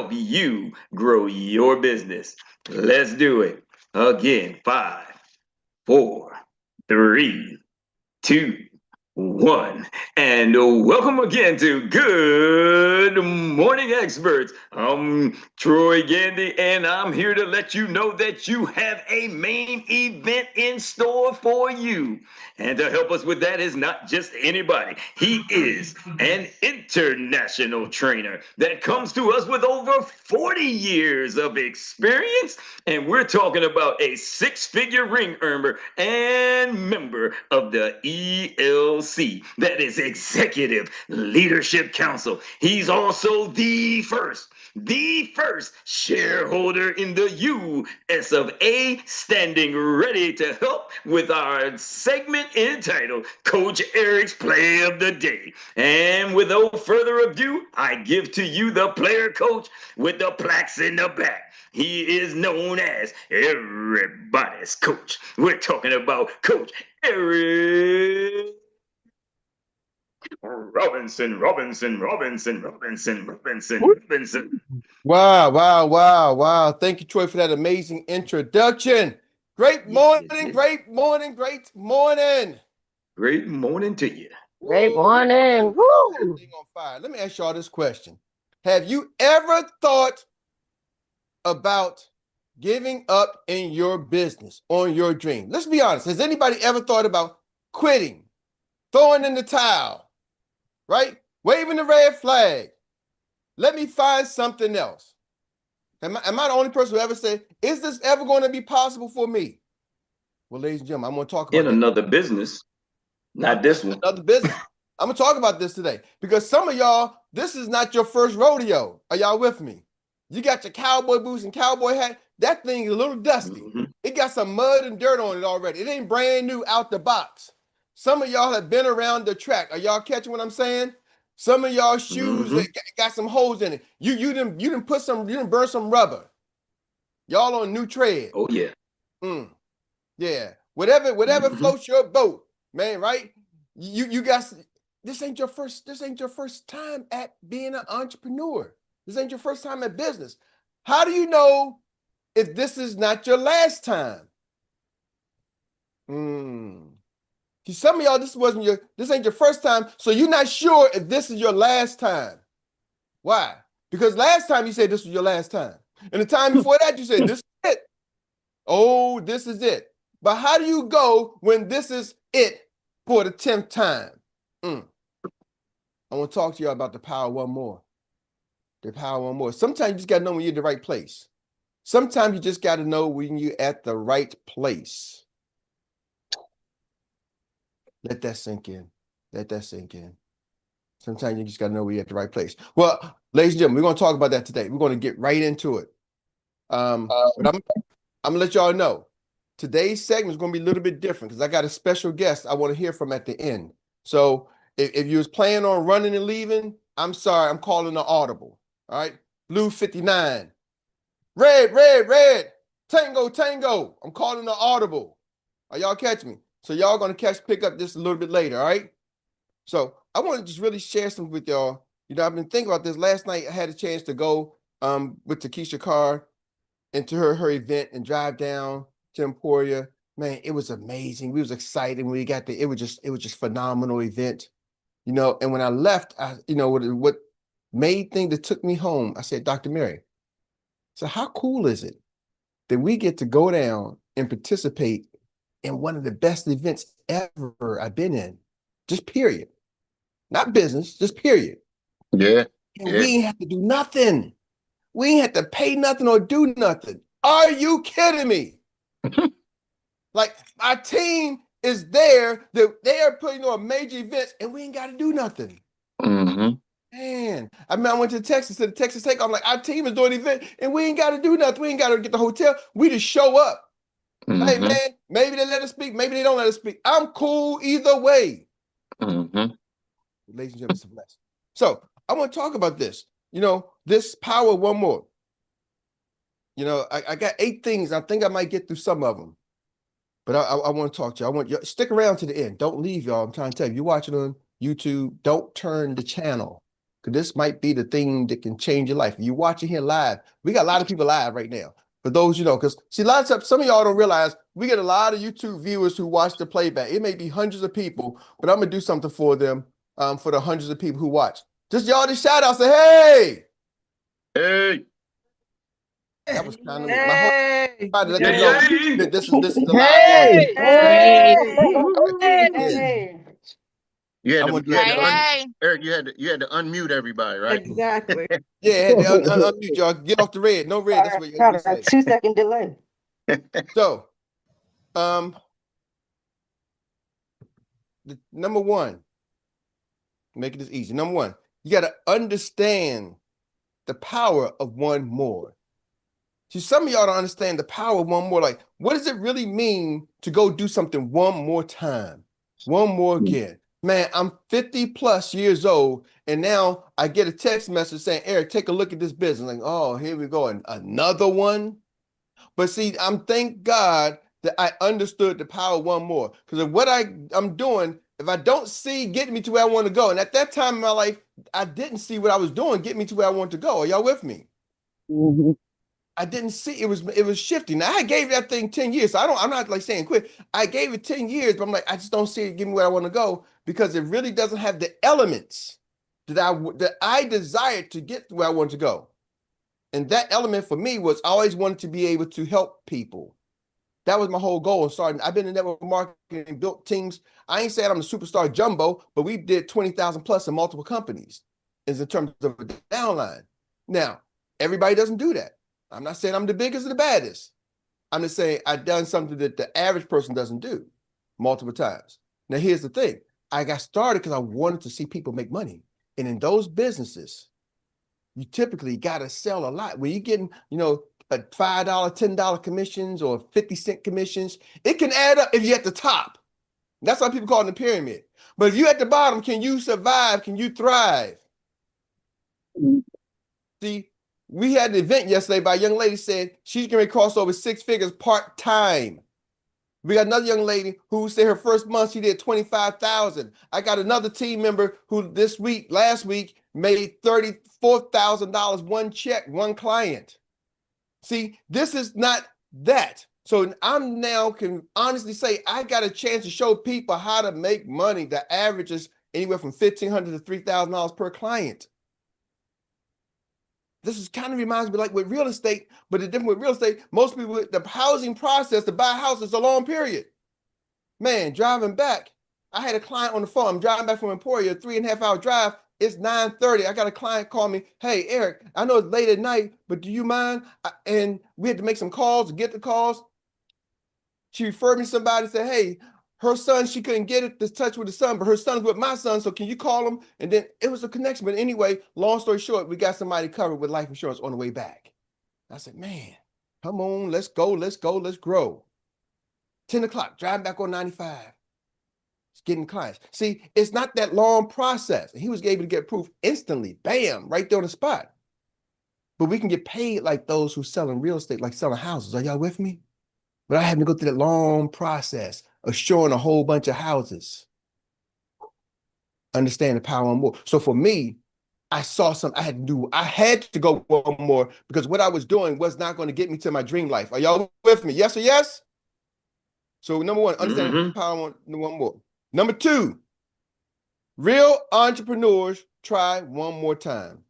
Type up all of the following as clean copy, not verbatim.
help you grow your business. Let's do it. Again, 5, 4, 3, 2, 1. And welcome again to Good Morning Experts. I'm Troy Gandy, and I'm here to let you know that you have a main event in store for you. And to help us with that is not just anybody. He is an international trainer that comes to us with over 40 years of experience. And we're talking about a six-figure ring earner and member of the ELC, that is Executive Leadership Council. He's also the first shareholder in the US of A, standing ready to help with our segment entitled Coach Eric's Play of the Day. And without further ado, I give to you the player coach with the plaques in the back. He is known as everybody's coach. We're talking about Coach Erik Robinson. Wow, wow, wow, wow. Thank you, Troy, for that amazing introduction. Great morning, great morning, great morning. Great morning to you. Great morning. Woo! Everything on fire. Let me ask y'all this question. Have you ever thought about giving up in your business, on your dream? Let's be honest. Has anybody ever thought about quitting, throwing in the towel, right? Waving the red flag? Let me find something else. Am I the only person who ever said, is this ever going to be possible for me? Well, ladies and gentlemen, I'm going to talk about another business, not this one. Another business. I'm going to talk about this today because some of y'all, this is not your first rodeo. Are y'all with me? You got your cowboy boots and cowboy hat. That thing is a little dusty. Mm-hmm. It got some mud and dirt on it already. It ain't brand new out the box. Some of y'all have been around the track. Are y'all catching what I'm saying? Some of y'all shoes that got some holes in it. You didn't burn some rubber. Y'all on new tread. Oh yeah. Yeah. Whatever floats your boat, man, right? You guys, this ain't your first time at being an entrepreneur. This ain't your first time at business. How do you know if this is not your last time? See, some of y'all, this ain't your first time, so you're not sure if this is your last time. Why? Because last time you said this was your last time. And the time before that, you said this is it. Oh, this is it. But how do you go when this is it for the 10th time? I want to talk to y'all about the power one more. The power one more. Sometimes you just got to know when you're in the right place. Sometimes you just got to know when you're at the right place. Let that sink in. Let that sink in. Sometimes you just got to know where you're at the right place. Well, ladies and gentlemen, we're going to talk about that today. We're going to get right into it. But I'm going to let y'all know. Today's segment is going to be a little bit different because I got a special guest I want to hear from at the end. So if you was planning on running and leaving, I'm sorry, I'm calling an audible. All right? Blue 59. Red. Tango. I'm calling an audible. Are y'all catching me? So y'all going to pick up this a little bit later, all right? So I want to just really share something with y'all. You know, I've been thinking about this. Last night I had a chance to go with Takesha Carr into her event and drive down to Emporia. Man, it was amazing. We was excited when we got there. It was just phenomenal event. You know, and when I left, what made thing that took me home, I said, Dr. Meri, so how cool is it that we get to go down and participate in one of the best events ever I've been in? Just period. Not business, just period. Yeah. And we ain't have to do nothing. We ain't have to pay nothing or do nothing. Are you kidding me? Like, our team is there. They are putting on major events, and we ain't got to do nothing. Man, I mean, I went to Texas Tech. I'm like, our team is doing an event, and we ain't got to do nothing. We ain't got to get the hotel. We just show up. Hey, man, maybe they let us speak. Maybe they don't let us speak. I'm cool either way. Ladies and gentlemen, it's a blessing. So I want to talk about this. You know, this power one more. You know, I got 8 things. I think I might get through some of them. But I want to talk to you. I want you stick around to the end. Don't leave, y'all. I'm trying to tell you. You're watching on YouTube. Don't turn the channel because this might be the thing that can change your life. You watching here live. We got a lot of people live right now. For those, because see, a lot of times, some of y'all don't realize we get a lot of YouTube viewers who watch the playback. It may be hundreds of people, but I'm gonna do something for them, for the hundreds of people who watch. Just y'all just shout out, say, hey. Hey. That was kind of my whole trying to let you know that this is a live. Hey. Yeah. You had I to, want you to had let to know. Eric, you had to unmute everybody, right? Exactly. Yeah, unmute y'all. Get off the red. No red. That's what you Got say. a 2-second delay. So, number one, make this easy. Number one, you got to understand the power of one more. See, some of y'all don't understand the power of one more. Like, what does it really mean to go do something one more time? One more again. Man, I'm 50 plus years old, and now I get a text message saying, Eric, take a look at this business. Like, oh, here we go. And another one. But see, thank God that I understood the power of one more. Because of what I'm doing, if I don't see getting me to where I want to go, and at that time in my life, I didn't see what I was doing get me to where I want to go. Are y'all with me? Mm-hmm. I didn't see it was shifting. Now I gave that thing 10 years. So I'm not like saying quit. I gave it 10 years, but I'm like, I just don't see it getting me where I want to go because it really doesn't have the elements that I desired to get to where I want to go. And that element for me was I always wanted to be able to help people. That was my whole goal in starting. I've been in network marketing and built teams. I ain't saying I'm the superstar jumbo, but we did 20,000 plus in multiple companies is in terms of a downline. Now, everybody doesn't do that. I'm not saying I'm the biggest or the baddest. I'm just saying I've done something that the average person doesn't do multiple times. Now, here's the thing. I got started because I wanted to see people make money. And in those businesses, you typically got to sell a lot. When you're getting, a $5, $10 commissions or 50-cent commissions, it can add up if you're at the top. That's why people call it the pyramid. But if you're at the bottom, can you survive? Can you thrive? See, we had an event yesterday by a young lady said she's going to cross over 6 figures part-time. We got another young lady who said her first month she did 25,000. I got another team member who last week made $34,000 one check, one client. See, this is not that. So I'm now can honestly say I got a chance to show people how to make money. The average is anywhere from $1,500 to $3,000 per client. This is kind of reminds me like with real estate, but the difference with real estate, most people, the housing process to buy a house is a long period. Man, driving back, I had a client on the phone. I'm driving back from Emporia, 3.5-hour drive. It's 9:30. I got a client call me. Hey, Eric, I know it's late at night, but do you mind? And we had to make some calls to get the calls. She referred me to somebody, said, hey, her son, she couldn't get it to touch with the son, but her son's with my son, so can you call him? And then it was a connection. But anyway, long story short, we got somebody covered with life insurance on the way back. I said, man, come on, let's go, let's grow. 10 o'clock, driving back on 95. It's getting clients. See, it's not that long process. He was able to get proof instantly, bam, right there on the spot. But we can get paid like those who selling real estate, like selling houses. Are y'all with me? But I had to go through that long process of showing a whole bunch of houses. Understand the power of more. So for me, I saw something I had to go one more because what I was doing was not going to get me to my dream life. Are y'all with me? Yes or yes? So number one, understand the power of one more. Number two, real entrepreneurs try one more time.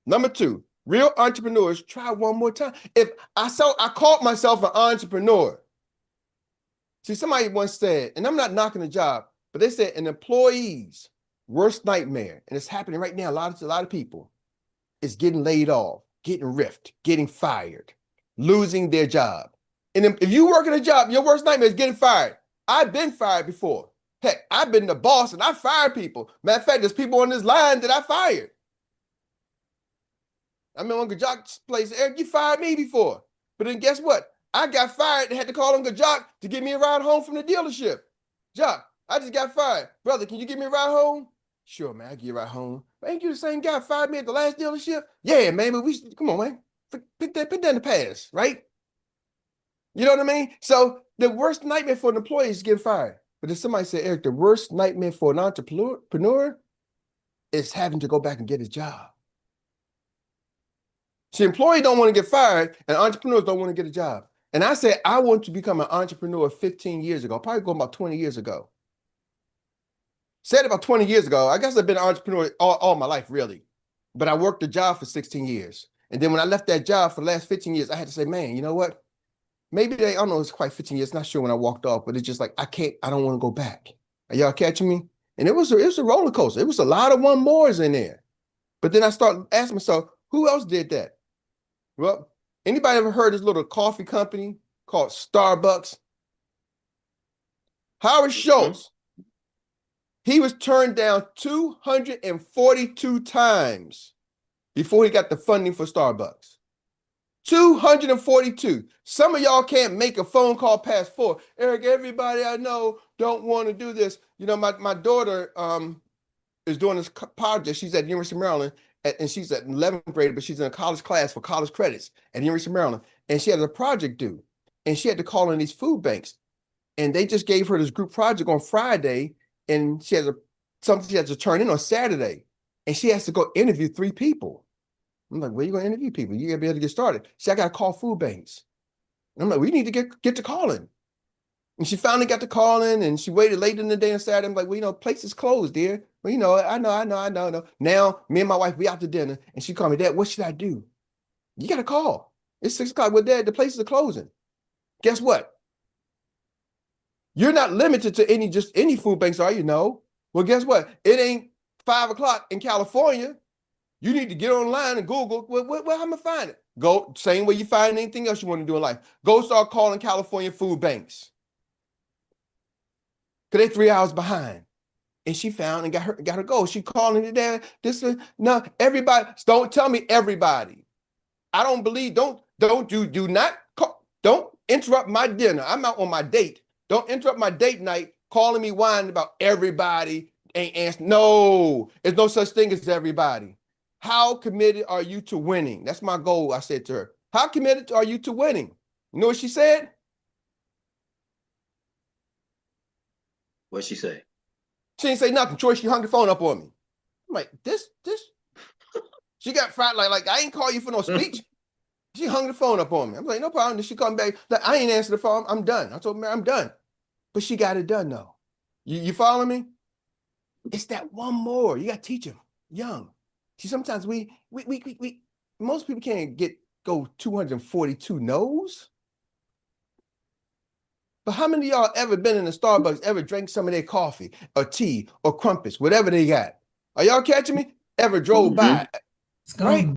Number two, real entrepreneurs try one more time. If I called myself an entrepreneur. See, somebody once said, and I'm not knocking the job, but they said an employee's worst nightmare, and it's happening right now. A lot of people is getting laid off, getting riffed, getting fired, losing their job. And if you work at a job, your worst nightmare is getting fired. I've been fired before. Heck, I've been the boss and I fired people. Matter of fact, there's people on this line that I fired. I mean, Uncle Jock's place, Eric, you fired me before. But then guess what? I got fired and had to call Uncle Jock to get me a ride home from the dealership. Jock, I just got fired. Brother, can you give me a ride home? Sure, man, I'll give you a ride home. But ain't you the same guy fired me at the last dealership? Yeah, man, but come on, man. Put that in the past, right? You know what I mean? So the worst nightmare for an employee is getting fired. But if somebody said, Eric, the worst nightmare for an entrepreneur is having to go back and get a job. See, employees don't want to get fired, and entrepreneurs don't want to get a job. And I said, I want to become an entrepreneur 15 years ago, probably going about 20 years ago. Said about 20 years ago, I guess I've been an entrepreneur all my life, really. But I worked a job for 16 years. And then when I left that job for the last 15 years, I had to say, man, you know what? Maybe I don't know, it's quite 15 years. Not sure when I walked off, but it's just like, I don't want to go back. Are y'all catching me? And it was a roller coaster. It was a lot of one mores in there. But then I started asking myself, who else did that? Well, anybody ever heard of this little coffee company called Starbucks? Howard Schultz, he was turned down 242 times before he got the funding for Starbucks. 242. Some of y'all can't make a phone call past 4. Eric, everybody I know don't want to do this. You know, my daughter is doing this project. She's at the University of Maryland, and she's at 11th grade, but she's in a college class for college credits at the University of Maryland. And she had a project due, and she had to call in these food banks. And they just gave her this group project on Friday, and she has something she has to turn in on Saturday. And she has to go interview 3 people. I'm like, where are you going to interview people? You got to be able to get started. See, I got to call food banks. And I'm like, we need to get to calling. And she finally got to calling, and she waited late in the day on Saturday. I'm like, well, you know, place is closed, dear. Well, you know, I know. Now, me and my wife, we out to dinner, and she called me, Dad, what should I do? You got to call. It's 6 o'clock. Well, Dad, the places are closing. Guess what? You're not limited to any food banks, are you? No. Well, guess what? It ain't 5 o'clock in California. You need to get online and Google, well, how am I going to find it? Go, same way you find anything else you want to do in life. Go start calling California food banks. Because they're 3 hours behind. And she found and got her go. She calling it there. No, everybody, don't tell me everybody. I don't believe, do not call, don't interrupt my dinner. I'm out on my date. Don't interrupt my date night calling me whining about everybody ain't answering. No, there's no such thing as everybody. How committed are you to winning? That's my goal, I said to her. How committed are you to winning? You know what she said? What'd she say? She didn't say nothing. Troy, she hung the phone up on me. I'm like, this. She got fried like I ain't call you for no speech. She hung the phone up on me. I'm like, no problem. Then she come back. Like, I ain't answer the phone. I'm done. I told her, I'm done. But she got it done though. You follow me? It's that one more. You got to teach them young. See, sometimes we most people can't go 242 no's. But how many of y'all ever been in a Starbucks, ever drank some of their coffee or tea or crumpets, whatever they got? Are y'all catching me? Ever drove by? Right?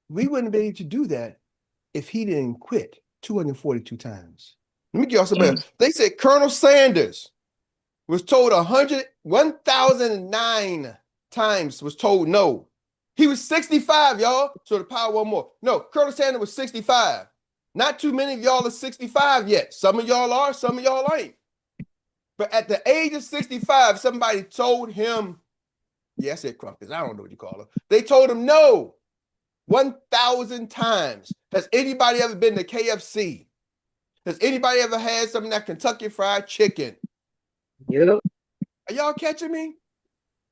We wouldn't be able to do that if he didn't quit 242 times. Let me give y'all some better. They said Colonel Sanders was told 1,009 times was told no. He was 65, y'all. So the power one more. No, Colonel Sanders was 65. Not too many of y'all are 65 yet. Some of y'all are, some of y'all ain't. But at the age of 65, somebody told him, yeah, I said crumpets. I don't know what you call them. They told him no 1,000 times. Has anybody ever been to KFC? Has anybody ever had some of that Kentucky Fried Chicken? Yep. Are y'all catching me?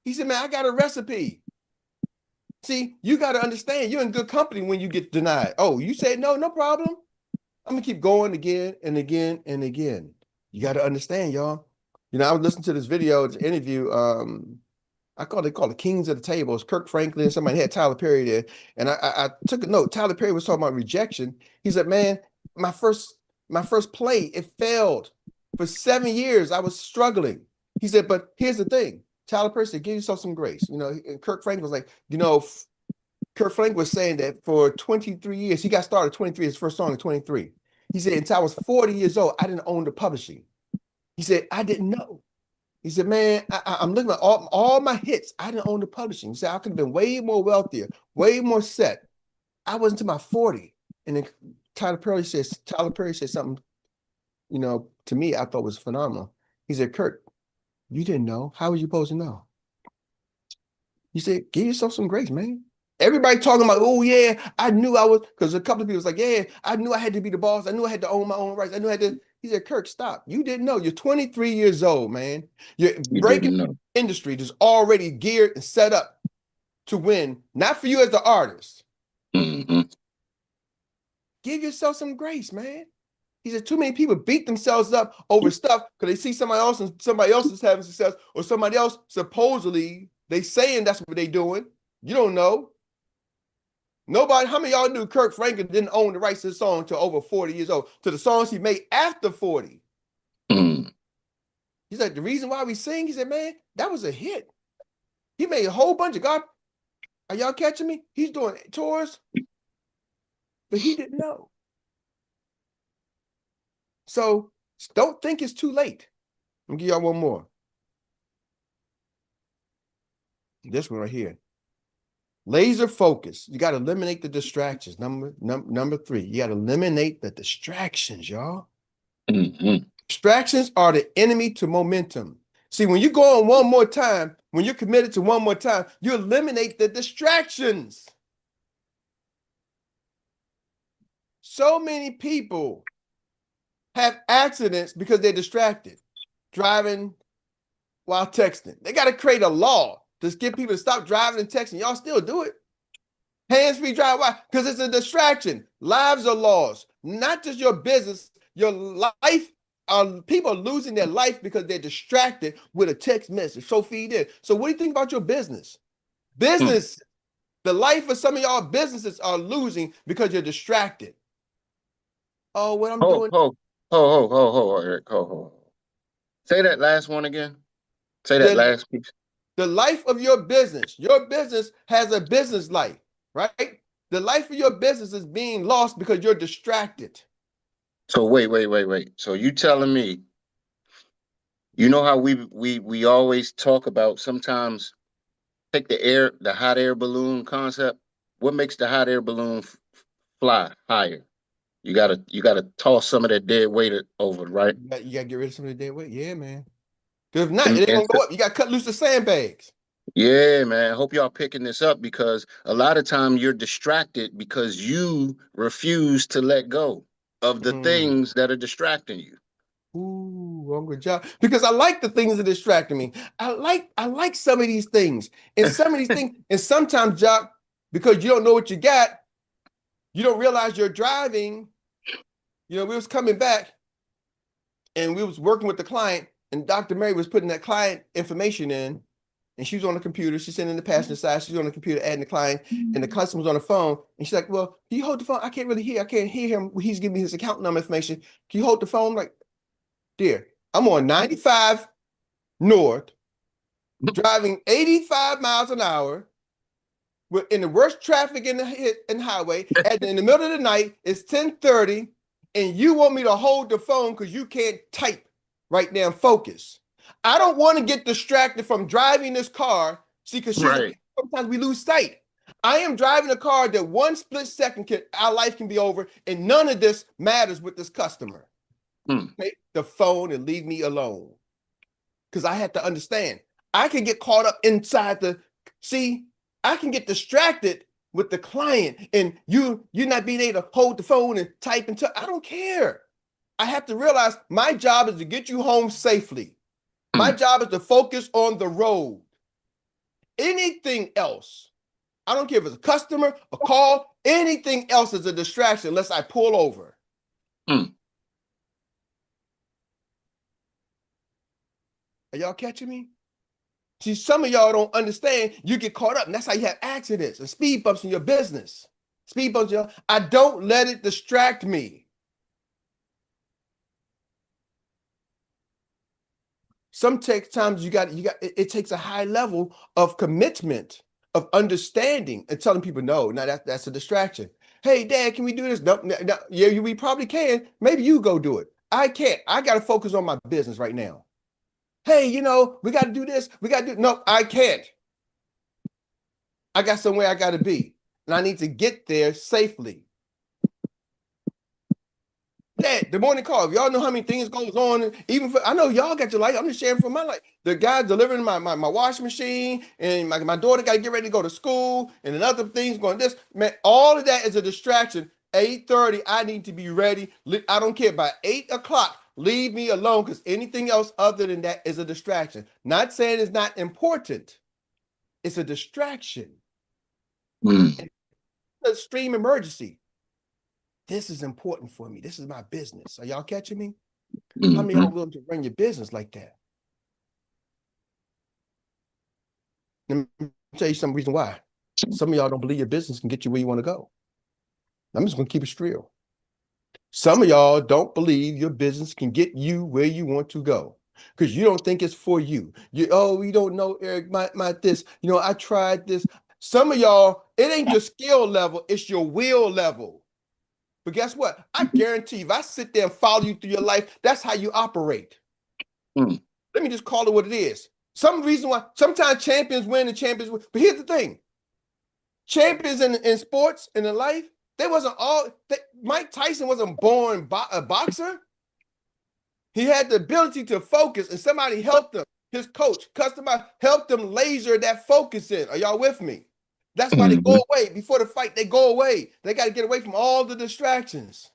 He said, man, I got a recipe. See, you got to understand you're in good company when you get denied. Oh, you said no, no problem. I'm going to keep going again and again and again. You got to understand, y'all. You know, I was listening to this video, this interview. They call it Kings of the Table. It's Kirk Franklin. Somebody had Tyler Perry there. And I took a note. Tyler Perry was talking about rejection. He said, man, my first play, it failed. For 7 years, I was struggling. He said, but here's the thing. Tyler Perry said, give yourself some grace. You know, and Kirk Franklin was like, you know, Kirk Franklin was saying that for 23 years, he got started 23, his first song in 23. He said, until I was 40 years old, I didn't own the publishing. He said, I didn't know. He said, man, I'm looking at all my hits. I didn't own the publishing. He said, I could have been way more wealthier, way more set. I wasn't to my 40. And then Tyler Perry said something, you know, to me, I thought was phenomenal. He said, Kurt, you didn't know. How were you supposed to know? He said, give yourself some grace, man. Everybody talking about, oh, yeah, I knew I was, because a couple of people was like, yeah, I knew I had to be the boss. I knew I had to own my own rights. I knew I had to. He said, Kirk, stop. You didn't know. You're 23 years old, man. You're You breaking didn't know. industry that's already geared and set up to win, not for you as the artist. Mm-hmm. Give yourself some grace, man. He said too many people beat themselves up over stuff because they see somebody else and somebody else is having success, or somebody else supposedly they saying that's what they doing. You don't know. Nobody, how many of y'all knew Kirk Franklin didn't own the rights to the song until over 40 years old, to the songs he made after 40? Mm. He's like, the reason why we sing, he said, man, that was a hit. He made a whole bunch of God. Are y'all catching me? He's doing tours, but he didn't know. So don't think it's too late. Let me give y'all one more. This one right here. Laser focus. You got to eliminate the distractions. Number 3. You got to eliminate the distractions, y'all. Mm-hmm. Distractions are the enemy to momentum. See, when you go on one more time, when you're committed to one more time, you eliminate the distractions. So many people have accidents because they're distracted, driving while texting. They got to create a law to get people to stop driving and texting. Y'all still do it. Hands-free drive. Why? Because it's a distraction. Lives are lost. Not just your business, your life. People are losing their life because they're distracted with a text message. So feed in. So what do you think about your business? Business, the life of some of y'all businesses are losing because you're distracted. Oh, what I'm doing. Eric. Ho. Say that last one again. Say that The, last piece. the life of your business. Your business has a business life, right? The life of your business is being lost because you're distracted. So wait. So you telling me, you know how we always talk about sometimes take the hot air balloon concept. What makes the hot air balloon fly higher? You gotta toss some of that dead weight over, right? You gotta get rid of some of the dead weight. Yeah, man. Because if not, And, it ain't and gonna go up. You gotta cut loose the sandbags. yeah, man. I hope y'all picking this up because a lot of time you're distracted because you refuse to let go of the things that are distracting you. Ooh, wrong good job. Because I like the things that distracting me. I like some of these things. And some of these things, and sometimes, Jock, because you don't know what you got, you don't realize you're driving. You know, we was coming back and we was working with the client, and Dr. Meri was putting that client information in, and she was on the computer. She's sitting in the passenger side. She's on the computer adding the client, and the customer's on the phone. And she's like, well, can you hold the phone? I can't really hear. I can't hear him. He's giving me his account number information. Can you hold the phone? I'm like, dear, I'm on 95 North, driving 85 miles an hour. We're in the worst traffic in the highway. In the middle of the night, it's 10:30, and you want me to hold the phone because you can't type right now and focus. I don't want to get distracted from driving this car. See, because Right. sometimes we lose sight. I am driving a car that one split second our life can be over, and none of this matters with this customer. Take the phone and leave me alone. Because I had to understand. I can get caught up inside I can get distracted with the client and you're not being able to hold the phone and type and I don't care. I have to realize my job is to get you home safely. My job is to focus on the road. Anything else, I don't care if it's a customer, a call, anything else is a distraction unless I pull over. Are y'all catching me? See, some of y'all don't understand. You get caught up, and that's how you have accidents and speed bumps in your business. Speed bumps, y'all. I don't let it distract me. Sometimes it takes a high level of commitment, of understanding, and telling people, no, that's a distraction. Hey, Dad, can we do this? No, yeah, we probably can. Maybe you go do it. I can't. I got to focus on my business right now. Hey, we got to do this. No, I can't. I got somewhere I got to be, and I need to get there safely. Dad, the morning call. If y'all know how many things goes on, I know y'all got your life. I'm just sharing from my life. The guy delivering my washing machine, and my daughter got to get ready to go to school, and then other things going this. Man, all of that is a distraction. 8:30, I need to be ready. I don't care. By 8 o'clock, Leave me alone, because anything else other than that is a distraction. Not saying it's not important. It's a distraction. Mm. Extreme emergency. This is important for me. This is my business. Are y'all catching me? How many of y'all willing to run your business like that? Let me tell you some reason why. Some of y'all don't believe your business can get you where you want to go. I'm just going to keep it real. Some of y'all don't believe your business can get you where you want to go because you don't think it's for you. You don't know, Eric, my this, I tried this. Some of y'all, it ain't your skill level, it's your will level. But guess what? I guarantee you, if I sit there and follow you through your life, that's how you operate. Mm. Let me just call it what it is. Some reason why sometimes champions win and champions win. But here's the thing. Champions in sports and in life, Mike Tyson wasn't born a boxer. He had the ability to focus, and somebody helped him. His coach, customer, helped him laser that focus in. Are y'all with me? That's why they go away. Before the fight, they go away. They got to get away from all the distractions.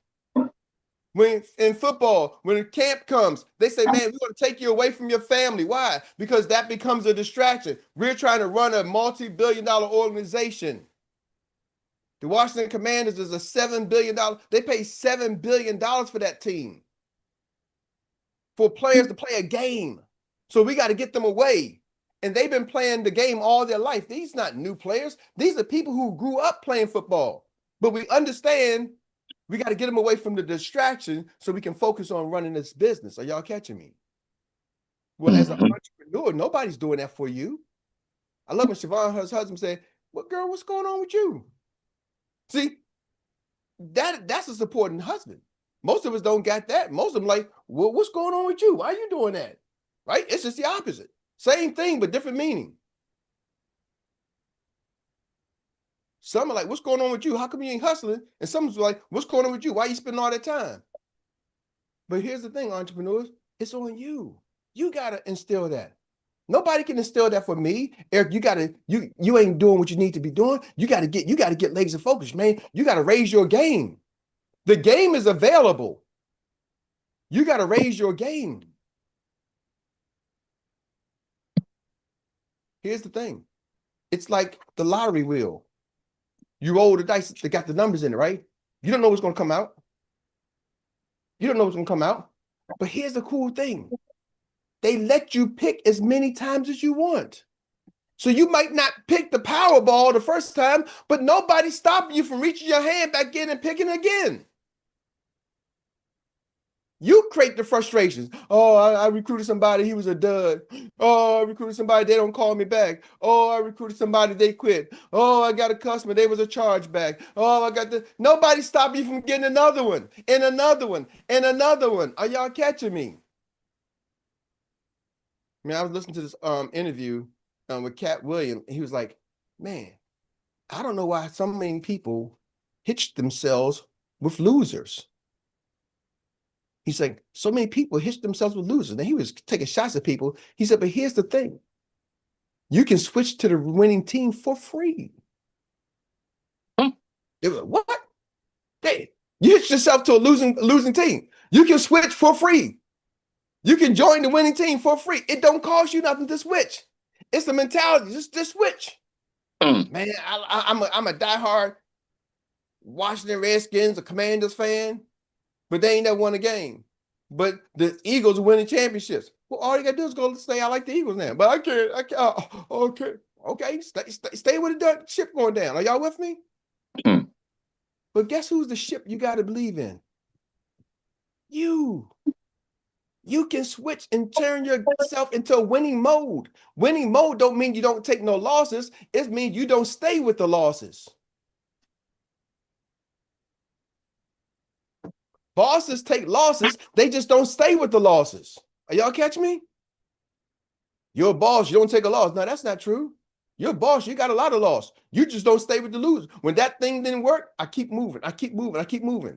When in football, when a camp comes, they say, man, we're going to take you away from your family. Why? Because that becomes a distraction. We're trying to run a multi-billion-dollar organization. The Washington Commanders is a $7 billion. They pay $7 billion for that team. For players to play a game. So we got to get them away. And they've been playing the game all their life. These are not new players. These are people who grew up playing football. But we understand we got to get them away from the distraction so we can focus on running this business. Are y'all catching me? Well, as an entrepreneur, nobody's doing that for you. I love when Siobhan, her husband, said, well, girl, what's going on with you? See, that's a supporting husband. Most of us don't got that. Most of them like, well, what's going on with you? Why are you doing that? Right? It's just the opposite. Same thing, but different meaning. Some are like, what's going on with you? How come you ain't hustling? And some's like, what's going on with you? Why you spending all that time? But here's the thing, entrepreneurs, it's on you. You got to instill that. Nobody can instill that for me. Eric, you ain't doing what you need to be doing. You got to get laser focused, man. You got to raise your game. The game is available. You got to raise your game. Here's the thing. It's like the lottery wheel. You roll the dice, they got the numbers in it, right? You don't know what's going to come out. You don't know what's going to come out. But here's the cool thing. They let you pick as many times as you want. So you might not pick the Powerball the first time, but nobody's stopping you from reaching your hand back in and picking again. You create the frustrations. Oh, I recruited somebody, he was a dud. Oh, I recruited somebody, they don't call me back. Oh, I recruited somebody, they quit. Oh, I got a customer, they was a chargeback. Oh, nobody stopped you from getting another one, and another one, and another one. Are y'all catching me? I mean, I was listening to this interview with Cat Williams, and he was like, man, I don't know why so many people hitch themselves with losers. He's like, so many people hitch themselves with losers. And he was taking shots at people. He said, but here's the thing. You can switch to the winning team for free. They were like, what? You hitch yourself to a losing team. You can switch for free. You can join the winning team for free. It don't cost you nothing to switch. It's the mentality. Just switch. Man, I'm a diehard Washington Redskins, a Commanders fan, but they ain't never won a game. But the Eagles are winning championships. Well, all you gotta do is go say I like the Eagles now. But I can't. Okay. Stay with the ship going down. Are y'all with me? But guess who's the ship you got to believe in? You. You can switch and turn yourself into a winning mode. Winning mode don't mean you don't take no losses. It means you don't stay with the losses. Bosses take losses. They just don't stay with the losses. Are y'all catch me? You're a boss. You don't take a loss. No, that's not true. You're a boss. You got a lot of loss. You just don't stay with the losers. When that thing didn't work, I keep moving. I keep moving.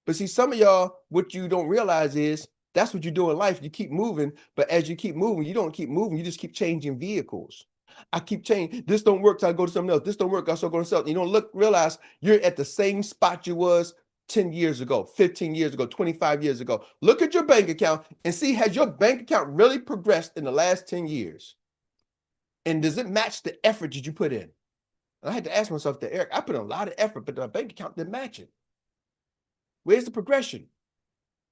But see, some of y'all, what you don't realize is that's what you do in life. You keep moving, but as you keep moving, you don't keep moving. You just keep changing vehicles. I keep changing. This don't work, so I go to something else. This don't work, I still go to something. You don't realize you're at the same spot you was 10 years ago, 15 years ago, 25 years ago. Look at your bank account and see, has your bank account really progressed in the last 10 years? And does it match the effort that you put in? And I had to ask myself that, Eric, I put in a lot of effort, but my bank account didn't match it. Where's the progression?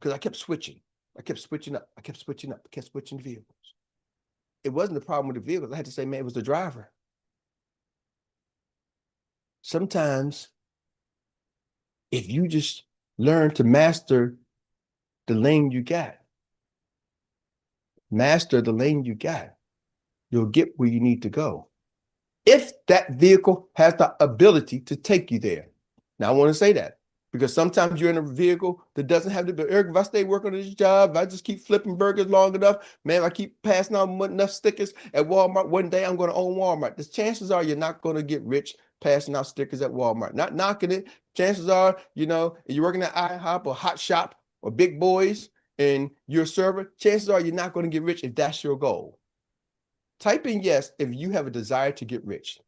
Because I kept switching. I kept switching up. I kept switching up. I kept switching vehicles. It wasn't the problem with the vehicles. I had to say, man, it was the driver. Sometimes, if you just learn to master the lane you got, you'll get where you need to go. If that vehicle has the ability to take you there. Now, I want to say that because sometimes you're in a vehicle that doesn't have the, Eric, if I stay working on this job, if I just keep flipping burgers long enough, man, if I keep passing out enough stickers at Walmart, one day I'm going to own Walmart. The chances are you're not going to get rich passing out stickers at Walmart. Not knocking it. Chances are, you're working at IHOP or Hot Shop or Big Boys and you're a server. Chances are you're not going to get rich if that's your goal. Type in yes if you have a desire to get rich.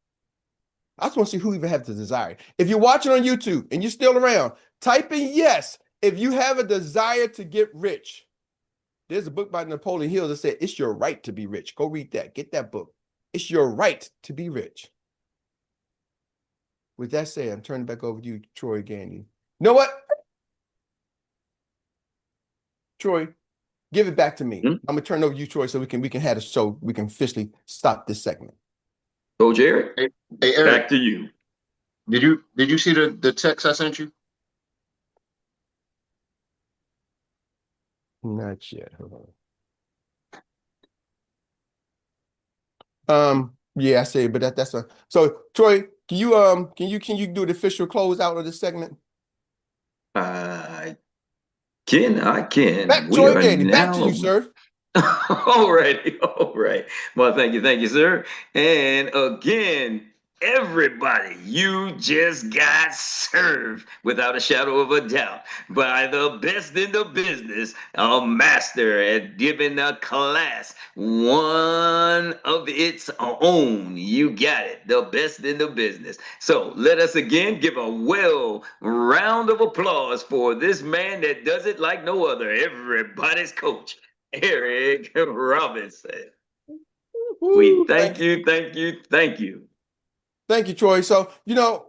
I just want to see who even has the desire. If you're watching on YouTube and you're still around, type in yes if you have a desire to get rich. There's a book by Napoleon Hill that said, it's your right to be rich. Go read that. Get that book. It's your right to be rich. With that said, I'm turning back over to you, Troy Gandy. You know what? Troy, give it back to me. I'm gonna turn it over to you, Troy, so we can have a show. We can officially stop this segment. Coach Eric, Hey, Eric, back to you. Did you see the text I sent you? Not yet. Hold on. Yeah, I see it, but that's a so Troy, can you do the official close out of this segment? I can. Back We Troy are Gandy, back to now. you, sir. All right. Well, thank you, sir. And again, everybody, you just got served without a shadow of a doubt by the best in the business, a master at giving a class one of its own. You got it, the best in the business. So let us again give a round of applause for this man that does it like no other, everybody's coach, Erik Robinson. We thank you. Thank you, Troy. So,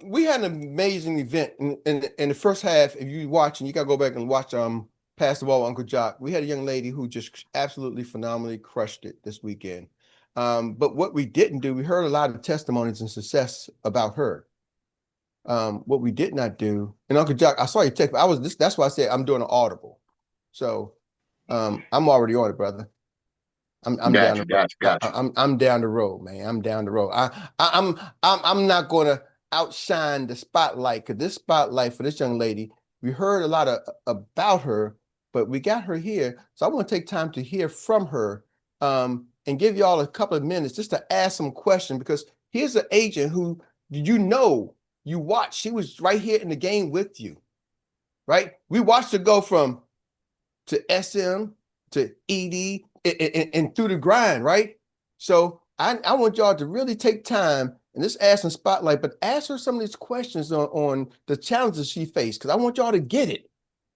we had an amazing event in the first half. If you watching, you got to go back and watch Pass the Ball with Uncle Jock. We had a young lady who just absolutely phenomenally crushed it this weekend. But what we didn't do, we heard a lot of testimonies and success about her. What we did not do, and Uncle Jock, I saw your text. That's why I said I'm doing an audible. So I'm already on it, brother. I'm down the road, man. I'm down the road. I'm not gonna outshine the spotlight, because this spotlight for this young lady, we heard a lot about her, but we got her here. So I want to take time to hear from her, and give y'all a couple of minutes just to ask some questions, because here's an agent who you watched. She was right here in the game with you, right? We watched her go from to SM to ED and through the grind, right? So I want y'all to really take time and just ask some spotlight, but ask her some of these questions on the challenges she faced, because I want y'all to get it.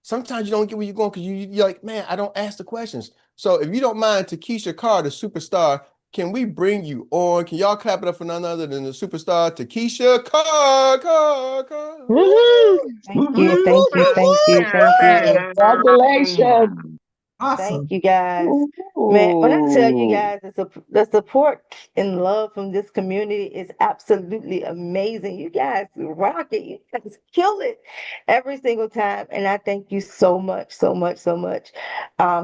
Sometimes you don't get where you're going because you're like, man, I don't ask the questions. So if you don't mind, Takesha Carr, the superstar, can we bring you on? Can y'all clap it up for none other than the superstar, Takesha Carr? Thank you. Congratulations. Awesome. Thank you, guys. Man, when I tell you guys, the support and love from this community is absolutely amazing. You guys rock it. You guys kill it every single time. And I thank you so much.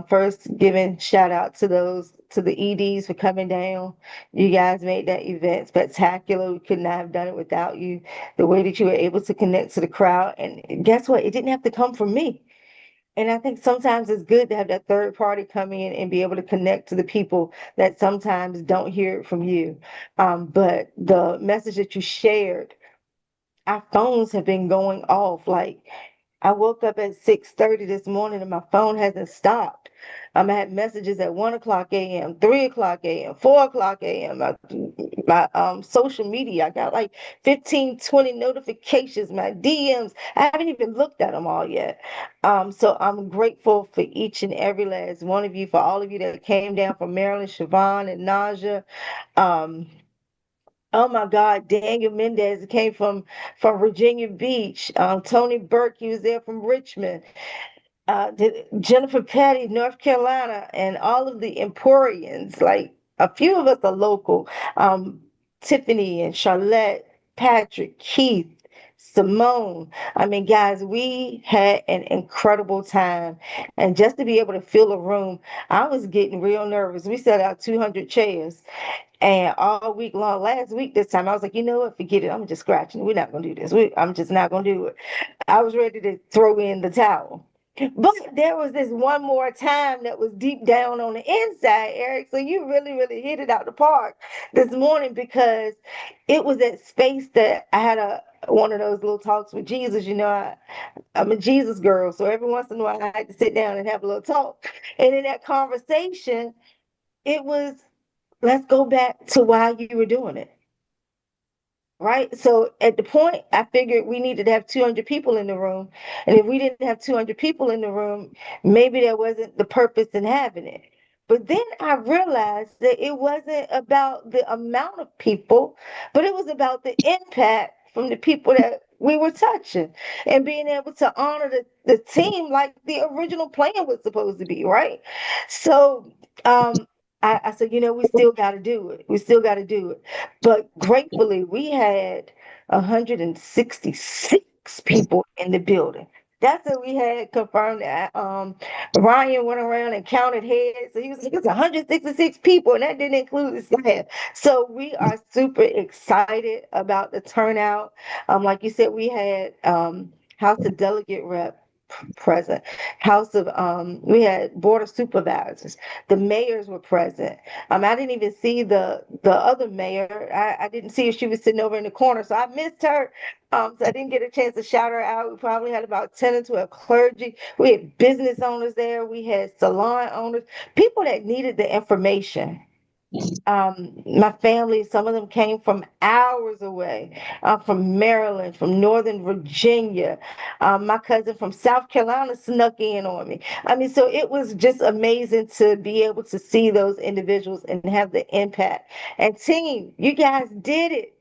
First, giving shout out to the EDs for coming down. You guys made that event spectacular. We could not have done it without you. The way that you were able to connect to the crowd. And guess what? It didn't have to come from me. And I think sometimes it's good to have that third party come in and be able to connect to the people that sometimes don't hear it from you. But the message that you shared, our phones have been going off. Like, I woke up at 6:30 this morning and my phone hasn't stopped. I had messages at 1 o'clock a.m., 3 o'clock a.m., 4 o'clock a.m. My social media, I got like 15, 20 notifications, my DMs. I haven't even looked at them all yet. So I'm grateful for each and every last one of you, for all of you that came down from Maryland, Siobhan and Naja. Um, Oh my God, Daniel Mendez came from Virginia Beach. Tony Burke, he was there from Richmond. Jennifer Petty, North Carolina, and all of the Emporians. Like a few of us are local. Um, Tiffany and Charlotte, Patrick, Keith, Simone. I mean, guys, we had an incredible time. And just to be able to fill a room, I was getting real nervous. We set out 200 chairs. And all week long, last week, this time, I was like, you know what? Forget it. I'm just scratching. We're not going to do this. I'm just not going to do it. I was ready to throw in the towel. But there was this one more time that was deep down on the inside, Eric. So you really, really hit it out the park this morning, because it was that space that I had one of those little talks with Jesus. I'm a Jesus girl. So every once in a while, I had to sit down and have a little talk. And in that conversation, it was, let's go back to why you were doing it. Right. So at the point, I figured we needed to have 200 people in the room. And if we didn't have 200 people in the room, maybe there wasn't the purpose in having it. But then I realized that it wasn't about the amount of people, but it was about the impact from the people that we were touching, and being able to honor the team like the original plan was supposed to be. Right. So, I said, we still got to do it. We still got to do it. But gratefully, we had 166 people in the building. That's what we had confirmed. That Ryan went around and counted heads. So he was like, it's 166 people, and that didn't include the staff. So we are super excited about the turnout. Like you said, we had House of Delegate Rep present. We had board of supervisors. The mayors were present. I didn't even see the other mayor. I didn't see her. She was sitting over in the corner, so I missed her. So I didn't get a chance to shout her out. We probably had about 10 or 12 clergy. We had business owners there. We had salon owners, people that needed the information. My family, some of them came from hours away, from Maryland, from Northern Virginia. My cousin from South Carolina snuck in on me. I mean, so it was just amazing to be able to see those individuals and have the impact. And team, you guys did it.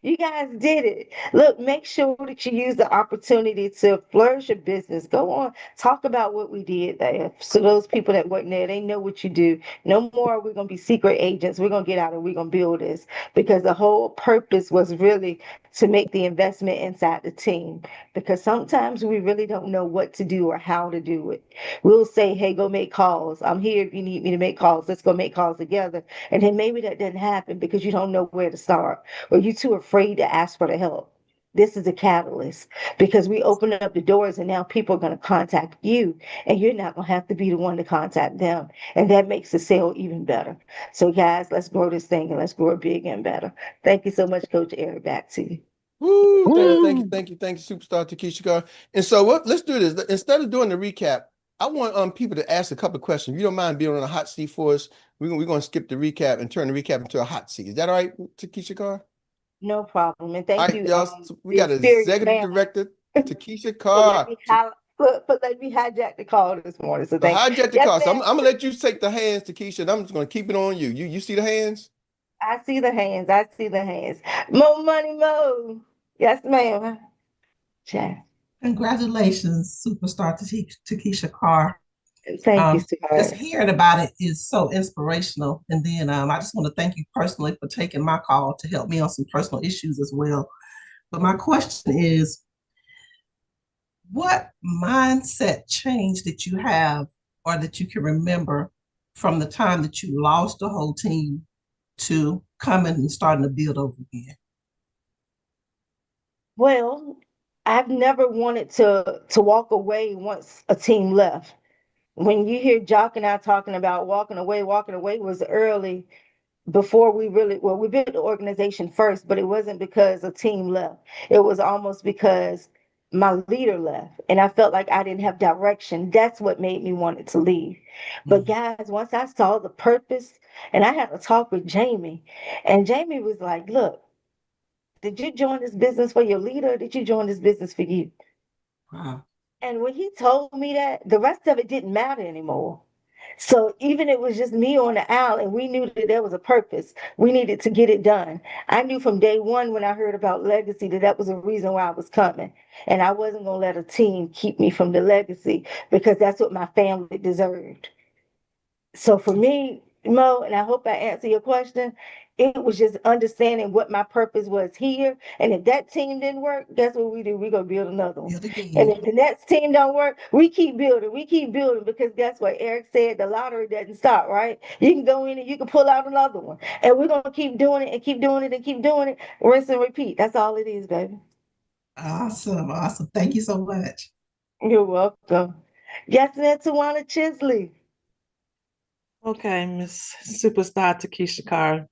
You guys did it. Look, make sure that you use the opportunity to flourish your business. Go on, talk about what we did there. So those people that weren't there, they know what you do. No more we're going to be secret agents. We're going to get out and we're going to build this, because the whole purpose was really to make the investment inside the team. Because sometimes we really don't know what to do or how to do it. We'll say, hey, go make calls. I'm here if you need me to make calls. Let's go make calls together. And then maybe that doesn't happen because you don't know where to start, or you're too afraid to ask for the help. This is a catalyst, because we open up the doors and now people are going to contact you, and you're not going to have to be the one to contact them. And that makes the sale even better. So, guys, let's grow this thing and let's grow it big and better. Thank you so much, Coach Eric. Back to you. Woo, Woo! thank you, superstar Takesha Carr. And so what? Let's do this. Instead of doing the recap, I want people to ask a couple of questions. If you don't mind being on a hot seat for us, we're gonna skip the recap and turn the recap into a hot seat. Is that all right, Takesha Carr? No problem. And All thank right, you, y'all. So we the got Experience Executive family, Director Takesha for letting Carr. me let me hijack the call this morning. So So thank you. hijack the Yes, car. So ma'am. I'm gonna let you take the hands, Takesha, and I'm just gonna keep it on you. You see the hands? I see the hands. I see the hands. More money, more. Yes, ma'am. Chat. Congratulations, superstar Takesha Carr. Thank you, Just sweetheart. hearing about it is so inspirational. And then I just want to thank you personally for taking my call to help me on some personal issues as well. But my question is, what mindset change did you have or that you can remember from the time that you lost the whole team to coming and starting to build over again? Well, I've never wanted to walk away once a team left. When you hear Jock and I talking about walking away was early, before we built the organization first, but it wasn't because a team left. It was almost because my leader left and I felt like I didn't have direction. That's what made me want it to leave. But guys, once I saw the purpose, and I had a talk with Jamie, and Jamie was like, look, did you join this business for your leader? Or did you join this business for you? Wow. And when he told me that, the rest of it didn't matter anymore. So even it was just me on the aisle, and we knew that there was a purpose. We needed to get it done. I knew from day one when I heard about legacy that that was a reason why I was coming, and I wasn't gonna let a team keep me from the legacy because that's what my family deserved. So for me, Mo, and I hope I answer your question, it was just understanding what my purpose was here. And if that team didn't work, guess what we do? We gonna build another one. Build And again. if the next team don't work, we keep building because guess what? Eric said the lottery doesn't stop, right? You can go in and you can pull out another one. And we're gonna keep doing it and keep doing it and keep doing it. Rinse and repeat. That's all it is, baby. Awesome. Awesome. Thank you so much. You're welcome. Yes, ma'am, Tawana Chisley. Okay, Miss Superstar Takesha Carr.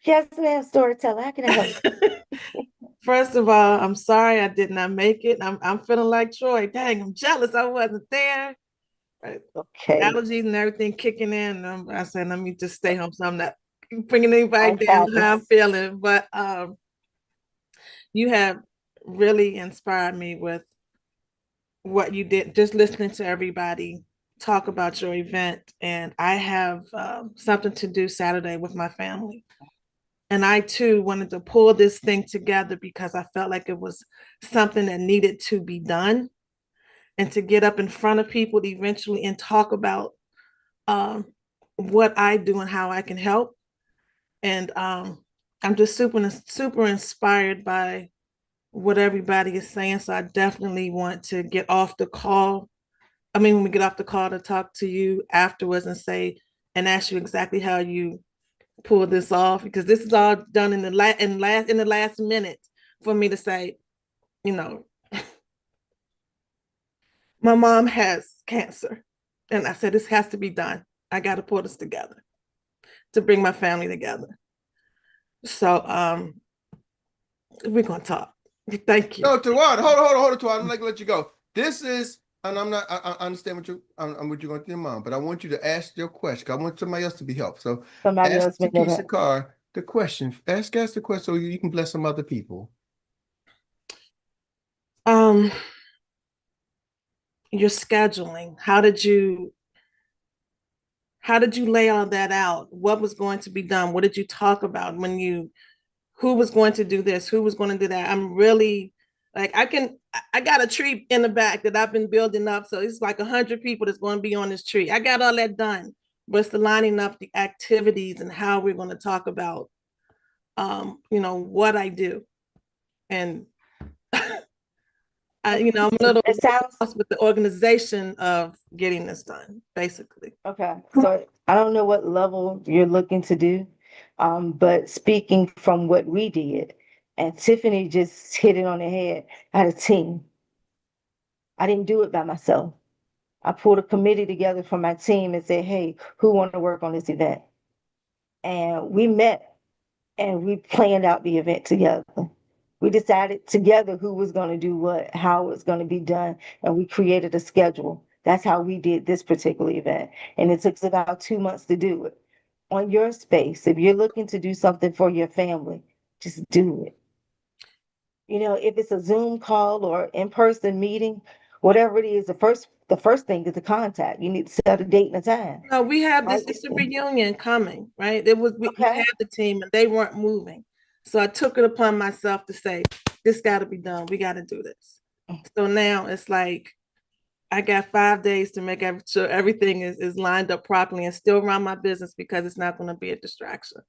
Yes, ma'am, storyteller. How can I help? First of all, I'm sorry I did not make it. I'm feeling like Troy. Dang, I'm jealous I wasn't there. Okay. Allergies and everything kicking in. I said, let me just stay home so I'm not bringing anybody Life down how I'm happens. feeling. But you have really inspired me with what you did, just listening to everybody talk about your event. And I have something to do Saturday with my family. And I too wanted to pull this thing together because I felt like it was something that needed to be done and to get up in front of people eventually and talk about um, what I do and how I can help. And I'm just super inspired by what everybody is saying. So I definitely want to get off the call. I mean, when we get off the call to talk to you afterwards and say, and ask you exactly how you pull this off, because this is all done in the last minute for me to say, you know, my mom has cancer. And I said, this has to be done. I got to pull this together to bring my family together. So we're gonna talk. Thank you. No, Tawana, hold on, Tawana. I'm not gonna let you go. This is, and I'm not. I understand what what you're going to your mom, but I want you to ask your question. I want somebody else to be helped. So Somebody ask else may know Takesha that. Carr the question. Ask the question so you can bless some other people. Um, your scheduling. How did you lay all that out? What was going to be done? What did you talk about when you, who was going to do this? Who was going to do that? I'm really like, I got a tree in the back that I've been building up. So it's like 100 people that's going to be on this tree. I got all that done, but it's the lining up the activities and how we're going to talk about, what I do. And I'm a little It sounds lost with the organization of getting this done, basically. okay. So I don't know what level you're looking to do, but speaking from what we did, and Tiffany just hit it on the head. I had a team. I didn't do it by myself. I pulled a committee together for my team and said, "Hey, who want to work on this event?" And we met and we planned out the event together. We decided together who was going to do what, how it's going to be done, and we created a schedule. That's how we did this particular event. And it took us about 2 months to do it. On your space, if you're looking to do something for your family, just do it. If it's a Zoom call or in-person meeting, whatever it is, the first thing is the contact. You need to set a date and a time. No, we have Right? this, it's a reunion coming, right? We Okay. had the team and they weren't moving. So I took it upon myself to say, this got to be done. We got to do this. So now it's like, I got 5 days to make sure everything is lined up properly and still run my business because it's not going to be a distraction.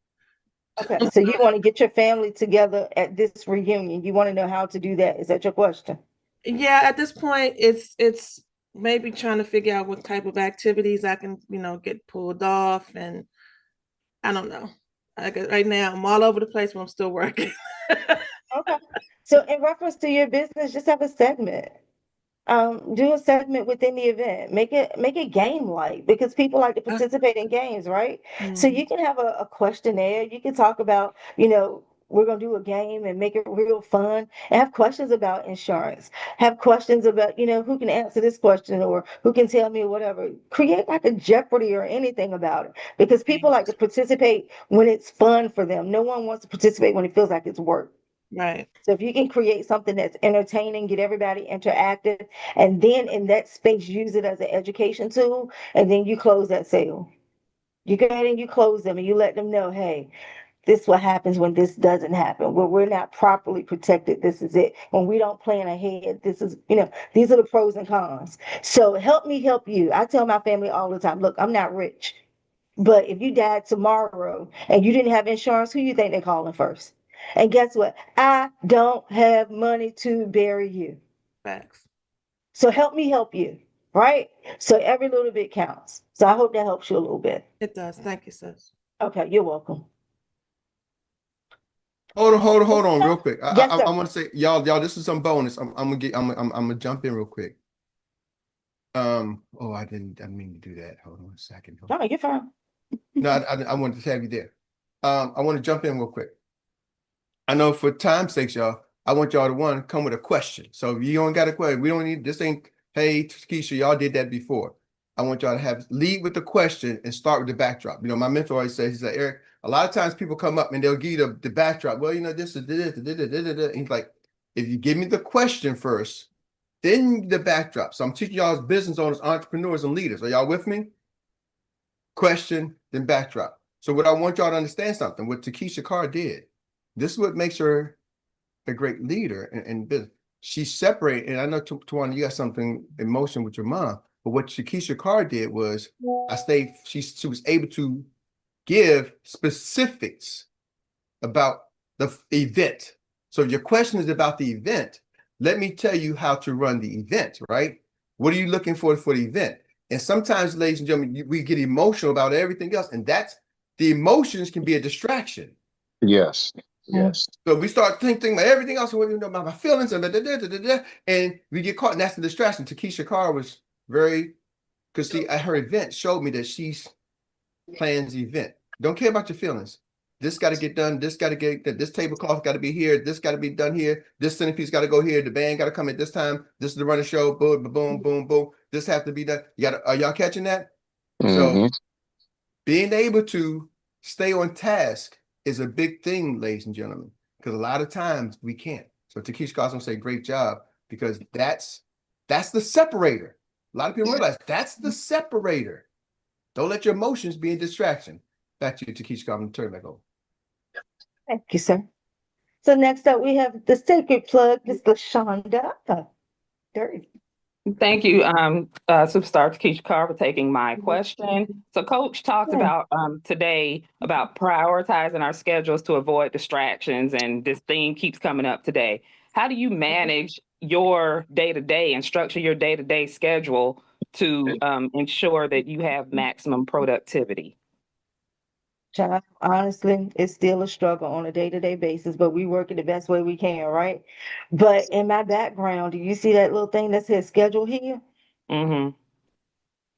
Okay. So you want to get your family together at this reunion. You want to know how to do that. Is that your question? Yeah, at this point, it's maybe trying to figure out what type of activities I can, get pulled off, and I don't know. Right now, I'm all over the place, but I'm still working. Okay. So in reference to your business, just have a segment. Do a segment within the event. Make it game like because people like to participate in games, right? So Mhm. you can have a questionnaire. You can talk about, we're going to do a game and make it real fun and have questions about insurance, have questions about, who can answer this question or who can tell me whatever. Create like a Jeopardy or anything about it, because people like to participate when it's fun for them. No one wants to participate when it feels like it's work. Right. So if you can create something that's entertaining, get everybody interactive, and then in that space use it as an education tool, and then you close that sale. You go ahead and you close them and you let them know, hey, this is what happens when this doesn't happen. When we're not properly protected, this is it. When we don't plan ahead, this is, these are the pros and cons. So help me help you. I tell my family all the time, look, I'm not rich, but if you died tomorrow and you didn't have insurance, who you think they're calling first? And guess what? I don't have money to bury you. Facts. So help me help you, right? So every little bit counts. So I hope that helps you a little bit. It does. Thank you, sis. Okay, you're welcome. Hold on, real quick. Yes, I sir. want to say, y'all, this is some bonus. I'm gonna jump in real quick. Oh, I didn't mean to do that. Hold on a second. No, you're fine. No, I wanted to have you there. I want to jump in real quick. I know for time's sake, y'all, I want y'all to come with a question. So if you don't got a question, we don't need this ain't, hey, Keisha, y'all did that before. I want y'all to lead with the question and start with the backdrop. My mentor always says, he said, Eric, a lot of times people come up and they'll give you the backdrop. Well, this is this. And he's like, if you give me the question first, then the backdrop. So I'm teaching y'all as business owners, entrepreneurs, and leaders. Are y'all with me? Question, then backdrop. So what I want y'all to understand something, what Takesha Carr did, this is what makes her a great leader in business. She separated, and I know, Tawana, you got something in motion with your mom, but what Takesha Carr did was, she was able to give specifics about the event. So if your question is about the event, let me tell you how to run the event, right? What are you looking for the event? And sometimes, ladies and gentlemen, we get emotional about everything else, and the emotions can be a distraction. Yes. Yes. So we start thinking about everything else, about my feelings, and and we get caught, and that's the distraction. Takesha Carr was very, because see, at her event showed me that she's plans the event. Don't care about your feelings. This got to get done. This got to get this tablecloth got to be here. This got to be done here. This centerpiece got to go here. The band got to come at this time. This is the running show. Boom, boom, boom, boom. This have to be done. Are y'all catching that? So being able to stay on task is a big thing, ladies and gentlemen, because a lot of times we can't. So Takesha Carr say, great job, because that's the separator. A lot of people realize that's the separator. Don't let your emotions be a distraction. Back to you, Takesha Carr. I'm going to turn it back over. Thank you, sir. So next up, we have the sacred plug, Miss LaShonda. Dirty. Thank you, Superstar Keisha Carr, for taking my question. So Coach talked about today about prioritizing our schedules to avoid distractions, and this theme keeps coming up today. How do you manage your day-to-day and structure your day-to-day schedule to ensure that you have maximum productivity? Child, honestly, it's still a struggle on a day-to-day basis, but we work it the best way we can, right? But in my background, do you see that little thing that says schedule here? Mm-hmm.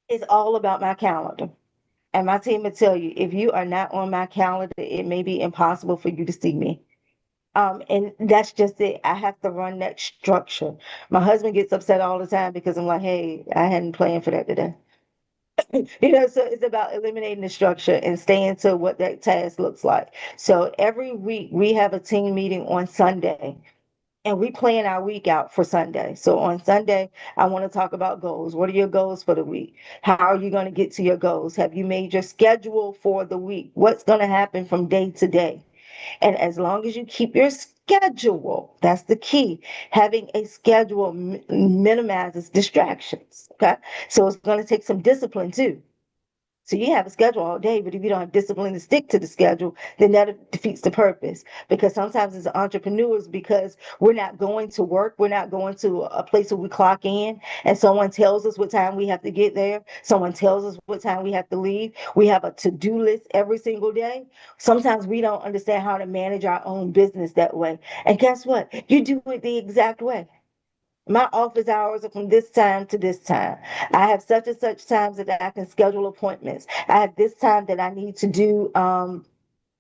It's all about my calendar. And my team will tell you, if you are not on my calendar, it may be impossible for you to see me. And that's just it. I have to run that structure. My husband gets upset all the time because I'm like, hey, I hadn't planned for that today. So it's about eliminating the structure and staying to what that task looks like. So every week we have a team meeting on Sunday and we plan our week out for Sunday. So on Sunday, I want to talk about goals. What are your goals for the week? How are you going to get to your goals? Have you made your schedule for the week? What's going to happen from day to day? And as long as you keep your schedule, that's the key. Having a schedule minimizes distractions. Okay. So it's going to take some discipline too. So you have a schedule all day, but if you don't have discipline to stick to the schedule, then that defeats the purpose. Because sometimes as entrepreneurs, because we're not going to work, we're not going to a place where we clock in, and someone tells us what time we have to get there, someone tells us what time we have to leave. We have a to-do list every single day. Sometimes we don't understand how to manage our own business that way. And guess what? You do it the exact way. My office hours are from this time to this time. I have such and such times that I can schedule appointments. I have this time that I need to do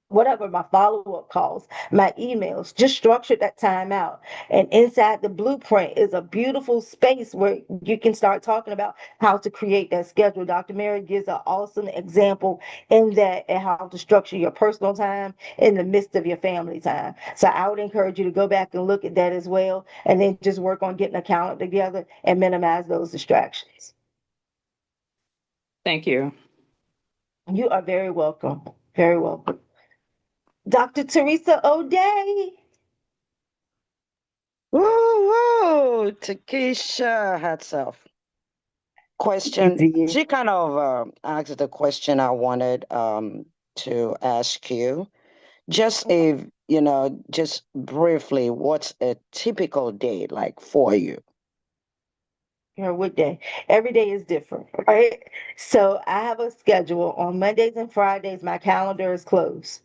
whatever, my follow-up calls, my emails, just structure that time out. And inside the blueprint is a beautiful space where you can start talking about how to create that schedule. Dr. Mary gives an awesome example in that, and how to structure your personal time in the midst of your family time. So I would encourage you to go back and look at that as well, and then just work on getting a calendar together and minimize those distractions. Thank you. You are very welcome. Very welcome. Dr. Teresa O'Day. Woo woo! Takesha herself. Question. Easy. She kind of asked the question I wanted to ask you. Just just briefly, what's a typical day like for you? What day? Every day is different, right? So I have a schedule. On Mondays and Fridays, my calendar is closed.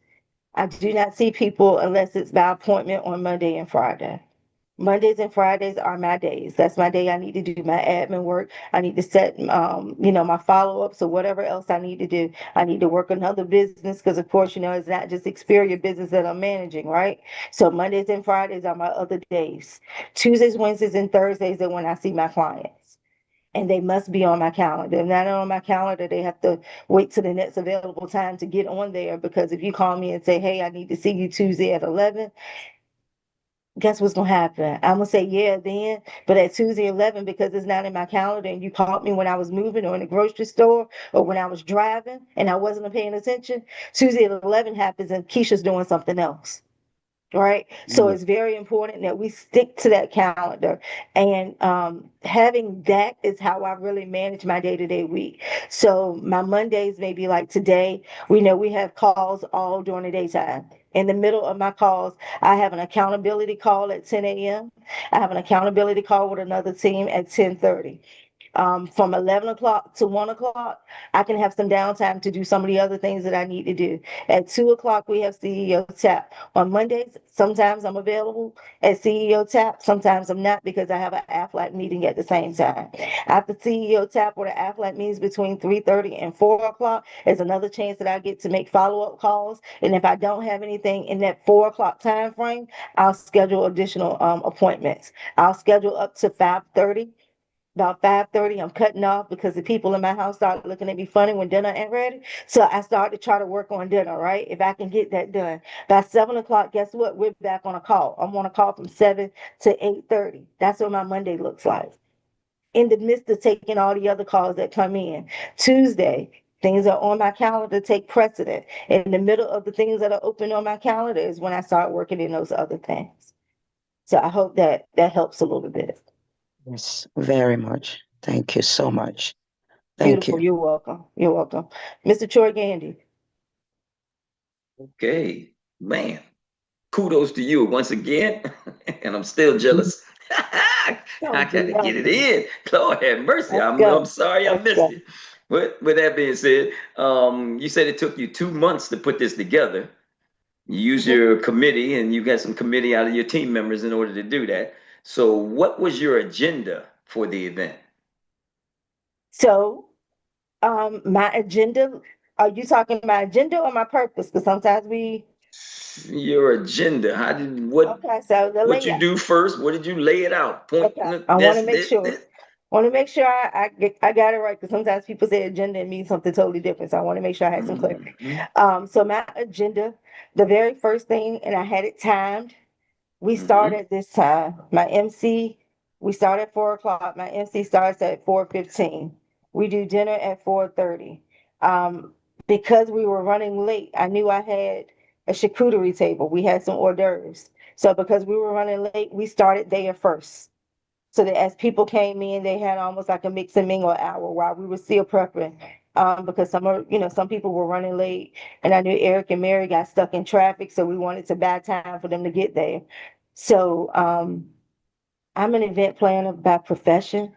I do not see people unless it's by appointment on Monday and Friday. Mondays and Fridays are my days. That's my day I need to do my admin work. I need to set, my follow-ups or whatever else I need to do. I need to work another business because, of course, it's not just Xperia business that I'm managing, right? So Mondays and Fridays are my other days. Tuesdays, Wednesdays, and Thursdays are when I see my clients. And they must be on my calendar. If they're not on my calendar, they have to wait till the next available time to get on there. Because if you call me and say, hey, I need to see you Tuesday at 11, guess what's gonna happen? I'm gonna say yeah then, but at Tuesday 11, because it's not in my calendar, and you called me when I was moving or in the grocery store or when I was driving and I wasn't paying attention, Tuesday at 11 happens and Keisha's doing something else. Right. So Mm. it's very important that we stick to that calendar. And having that is how I really manage my day-to-day week. So my Mondays may be like today. We know we have calls all during the daytime. In the middle of my calls, I have an accountability call at 10 a.m. I have an accountability call with another team at 10:30. From 11 o'clock to 1 o'clock, I can have some downtime to do some of the other things that I need to do. At 2 o'clock, we have CEO tap. On Mondays, sometimes I'm available at CEO tap, sometimes I'm not because I have an AFLAC meeting at the same time. After CEO tap or the AFLAC meetings between 3:30 and 4 o'clock, is another chance that I get to make follow-up calls. And if I don't have anything in that 4 o'clock time frame, I'll schedule additional appointments. I'll schedule up to 5:30. About 5:30, I'm cutting off because the people in my house start looking at me funny when dinner ain't ready. So I start to try to work on dinner, right? If I can get that done. By 7 o'clock, guess what? We're back on a call. I'm on a call from 7 to 8:30. That's what my Monday looks like. In the midst of taking all the other calls that come in. Tuesday, things are on my calendar take precedent. In the middle of the things that are open on my calendar is when I start working in those other things. So I hope that that helps a little bit. Yes, very much. Thank you so much. Thank Beautiful. you. You're welcome. You're welcome. Mr. Troy Gandy. Okay, man. Kudos to you once again. And I'm still jealous. I Don't got be, to get don't it be. in. Lord have mercy. Let's I'm go. sorry I Let's missed go. it. But with that being said, you said it took you 2 months to put this together. You use Mhm. your committee and you got some committee out of your team members in order to do that. So what was your agenda for the event? So, my agenda, are you talking my agenda or my purpose? Because sometimes we, Your agenda. okay, so the What you layout. do first? What did you lay it out? Point Okay. I want this, to make this, sure. this. Want to make sure I got it right because sometimes people say agenda and means something totally different. So I want to make sure I had some clarity. Mm-hmm. So my agenda, the very first thing, and I had it timed. We start Mm-hmm. at this time. My MC, we start at 4 o'clock. My MC starts at 4:15. We do dinner at 4:30. Because we were running late, I knew I had a charcuterie table. We had some hors d'oeuvres. So because we were running late, we started there first. So that as people came in, they had almost like a mix and mingle hour while we were still prepping. Because some people were running late, and I knew Eric and Meri got stuck in traffic, so we wanted to buy time for them to get there. So I'm an event planner by profession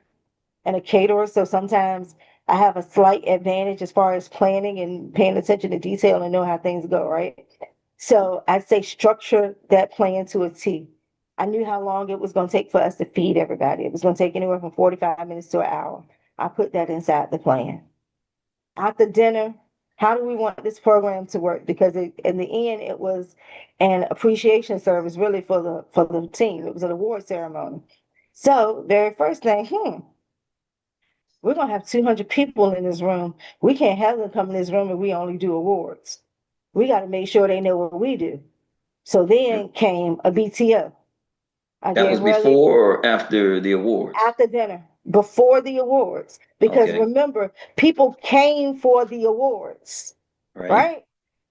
and a caterer, so sometimes I have a slight advantage as far as planning and paying attention to detail and know how things go, right? So I'd say structure that plan to a T. I knew how long it was going to take for us to feed everybody. It was going to take anywhere from 45 minutes to an hour. I put that inside the plan. After dinner, How do we want this program to work? Because in the end, it was an appreciation service really for the team. It was an award ceremony. So very first thing, we're gonna have 200 people in this room. We can't have them come in this room and we only do awards. We got to make sure they know what we do. So then came a BTO. That was before or after the awards? After dinner, before the awards. Because remember, people came for the awards, right?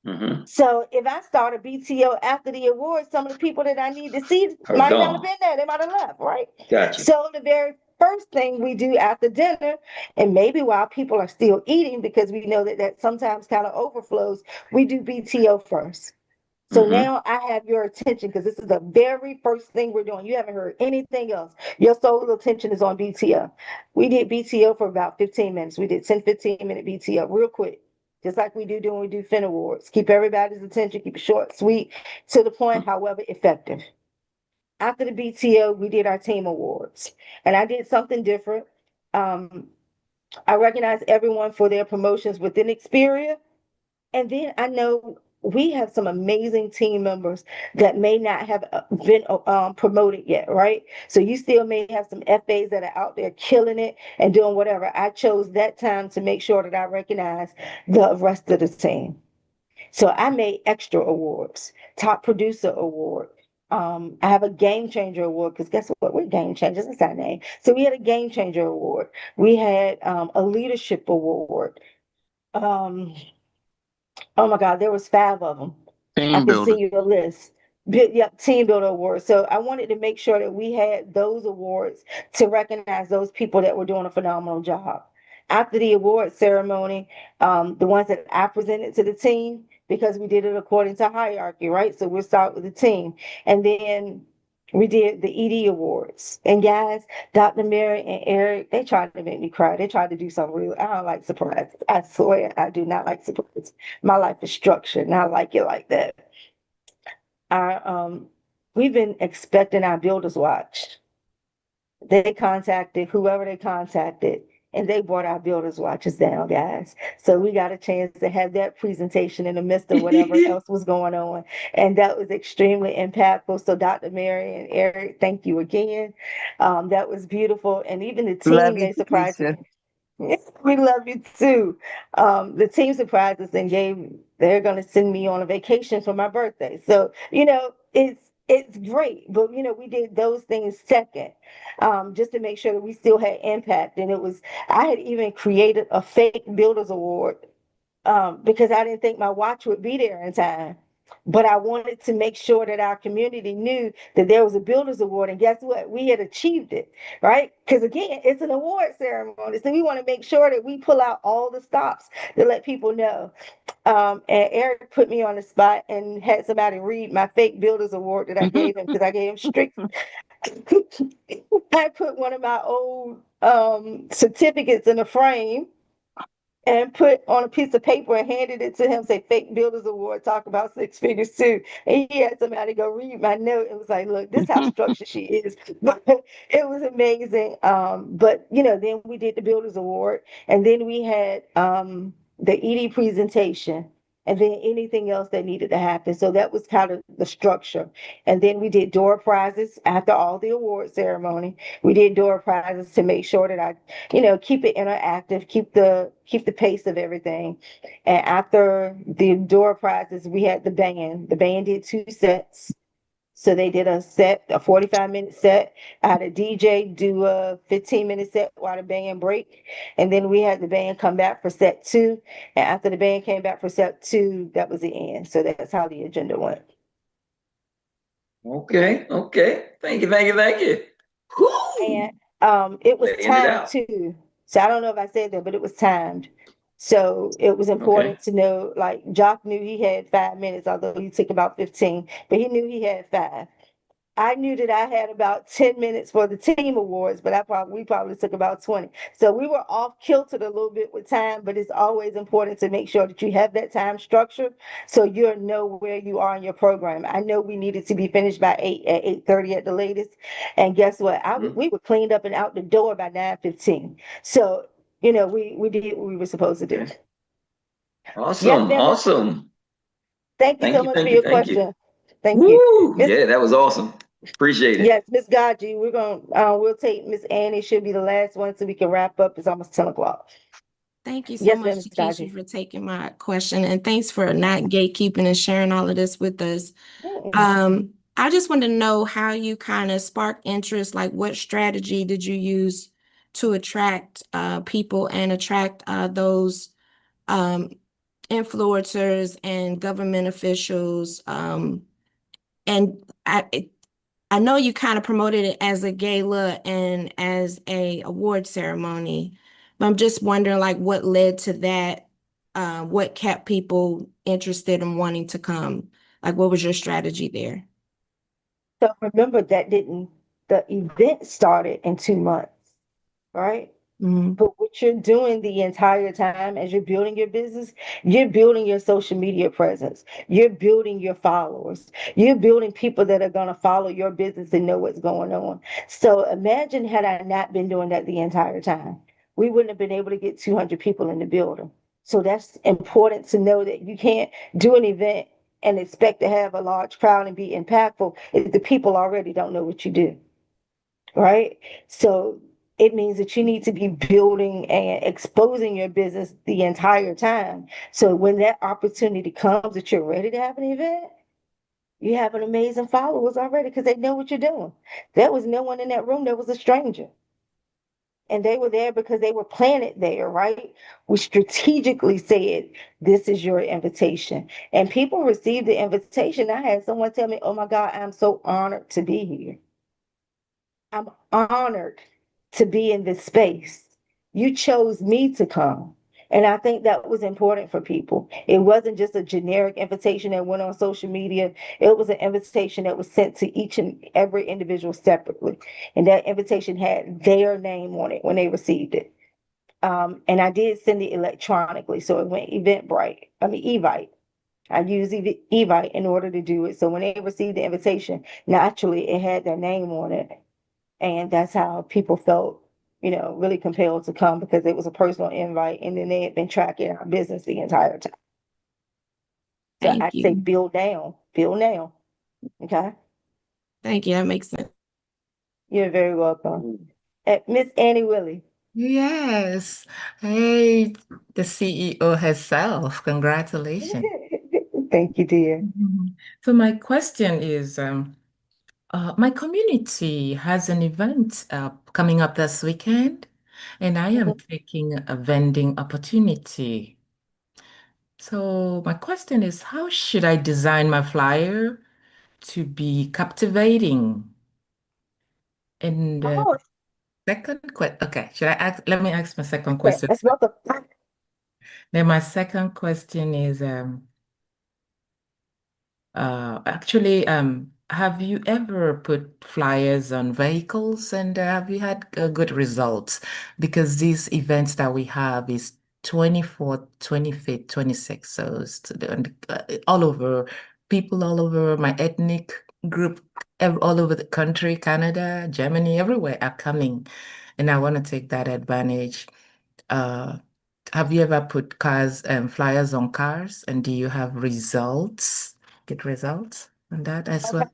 Mm-hmm. So if I start a BTO after the awards, some of the people that I need to see might not have been there. They might have left, right? Gotcha. So the very first thing we do after dinner, and maybe while people are still eating, because we know that sometimes kind of overflows, we do BTO first. So now I have your attention because this is the very first thing we're doing. You haven't heard anything else. Your sole attention is on BTO. We did BTO for about 15 minutes. We did 10, 15-minute BTO real quick, just like we do when we do Fin Awards. Keep everybody's attention, keep it short, sweet, to the point, however effective. After the BTO, we did our team awards. And I did something different. I recognized everyone for their promotions within Xperia. And then I know we have some amazing team members that may not have been promoted yet, right? So you still may have some FAs that are out there killing it and doing whatever. I chose that time to make sure that I recognize the rest of the team. So I made extra awards, top producer award. I have a game changer award because guess what? We're game changers. That's our name. So we had a game changer award. We had a leadership award. Um, Oh my God, there was 5 of them. I Team can builder. send you a list. Yep, Team Builder Awards. So I wanted to make sure that we had those awards to recognize those people that were doing a phenomenal job. After the award ceremony, the ones that I presented to the team, because we did it according to hierarchy, right? So we'll start with the team. And then we did the ED Awards. And guys, Dr. Meri and Erik, they tried to make me cry. They tried to do something real. I don't like surprises. I swear I do not like surprises. My life is structured and I like it like that. Our we've been expecting our builders watch. They contacted whoever they contacted and they brought our builders watches down, guys. So we got a chance to have that presentation in the midst of whatever else was going on. And that was extremely impactful. So Dr. Meri and Erik, thank you again. That was beautiful. And even the Love team, you, they surprised Keisha. me. We love you too. The team surprised us and they're going to send me on a vacation for my birthday. So, it's great, but we did those things second, just to make sure that we still had impact. And I had even created a fake builders award, because I didn't think my watch would be there in time. But I wanted to make sure that our community knew that there was a builders award. And guess what? We had achieved it, right? Because again, it's an award ceremony. So we want to make sure that we pull out all the stops to let people know. And Erik put me on the spot and had somebody read my fake builders award that I gave him because I gave him strict. I put one of my old certificates in a frame and put on a piece of paper and handed it to him, say fake builders award, talk about 6 figures too. And he had somebody go read my note and was like, look, this is how structured she is. But it was amazing. But then we did the builders award and then we had the ED presentation and then anything else that needed to happen. So that was kind of the structure. And then we did door prizes after all the award ceremony. We did door prizes to make sure that I keep it interactive, keep the pace of everything. And after the door prizes, we had the band. The band did 2 sets. So they did a 45-minute set. I had a DJ do a 15-minute set while the band break. And then we had the band come back for set 2. And after the band came back for set 2, that was the end. So that's how the agenda went. Okay. Thank you. And it was timed too. So I don't know if I said that, but it was timed. So it was important to know, like Jock knew he had 5 minutes, although he took about 15, but he knew he had 5. I knew that I had about 10 minutes for the team awards, but we probably took about 20. So we were off kilter a little bit with time, but it's always important to make sure that you have that time structured so you'll know where you are in your program. I know we needed to be finished by 8:30 at the latest. And guess what? We were cleaned up and out the door by 9:15. So, we did what we were supposed to do. Awesome. ma'am. Awesome. Thank you Thank so you. much for Thank you. your Thank you. question. Thank you. Woo! Miss, Yeah, that was awesome. Appreciate it. yes, Miss Gaji, we'll take Miss Annie. She'll be the last one so we can wrap up. It's almost 10 o'clock. Thank you so Yes, ma'am, much, Miss Takesha, Gaji. for taking my question, and thanks for not gatekeeping and sharing all of this with us. I just want to know how you kind of sparked interest, like what strategy did you use to attract people and attract those influencers and government officials. And I know you kind of promoted it as a gala and as a award ceremony, but I'm just wondering like what led to that, what kept people interested in wanting to come? Like what was your strategy there? So remember the event started in 2 months, right? Mhm. But what you're doing the entire time as you're building your business, you're building your social media presence. You're building your followers. You're building people that are going to follow your business and know what's going on. So imagine had I not been doing that the entire time, we wouldn't have been able to get 200 people in the building. So that's important to know that you can't do an event and expect to have a large crowd and be impactful if the people already don't know what you do, right? So it means that you need to be building and exposing your business the entire time. So when that opportunity comes that you're ready to have an event, you have an amazing followers already because they know what you're doing. There was no one in that room that was a stranger. And they were there because they were planted there, right? We strategically said, this is your invitation. And people received the invitation. I had someone tell me, oh my God, I'm so honored to be here. I'm honored to be in this space. You chose me to come. And I think that was important for people. It wasn't just a generic invitation that went on social media. It was an invitation that was sent to each and every individual separately. And that invitation had their name on it when they received it. And I did send it electronically. So it went Evite. I used Evite in order to do it. So when they received the invitation, naturally it had their name on it. And that's how people felt, really compelled to come because it was a personal invite. And then they had been tracking our business the entire time. So Thank I'd say you. build now. Okay. Thank you. That makes sense. You're very welcome. Miss Annie Willie. Yes. Hey, the CEO herself. Congratulations. Thank you, dear. Mhm. So my question is, my community has an event coming up this weekend, and I am taking a vending opportunity. So my question is, how should I design my flyer to be captivating? And Oh, second question, okay, should I ask? Let me ask my second okay. question. That's welcome. Then my second question is, actually, have you ever put flyers on vehicles and have you had good results? Because these events that we have is 24th, 25th, 26th. So it's all over, people all over my ethnic group, all over the country, Canada, Germany, everywhere are coming. And I want to take that advantage. Uh, have you ever put cars and flyers on cars and do you have results? Get results on that as Okay. well?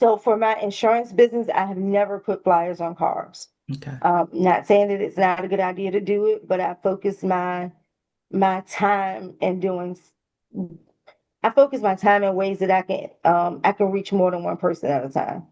So for my insurance business, I have never put flyers on cars. Okay. Not saying that it's not a good idea to do it, but my time in doing I focus my time in ways that I can reach more than one person at a time,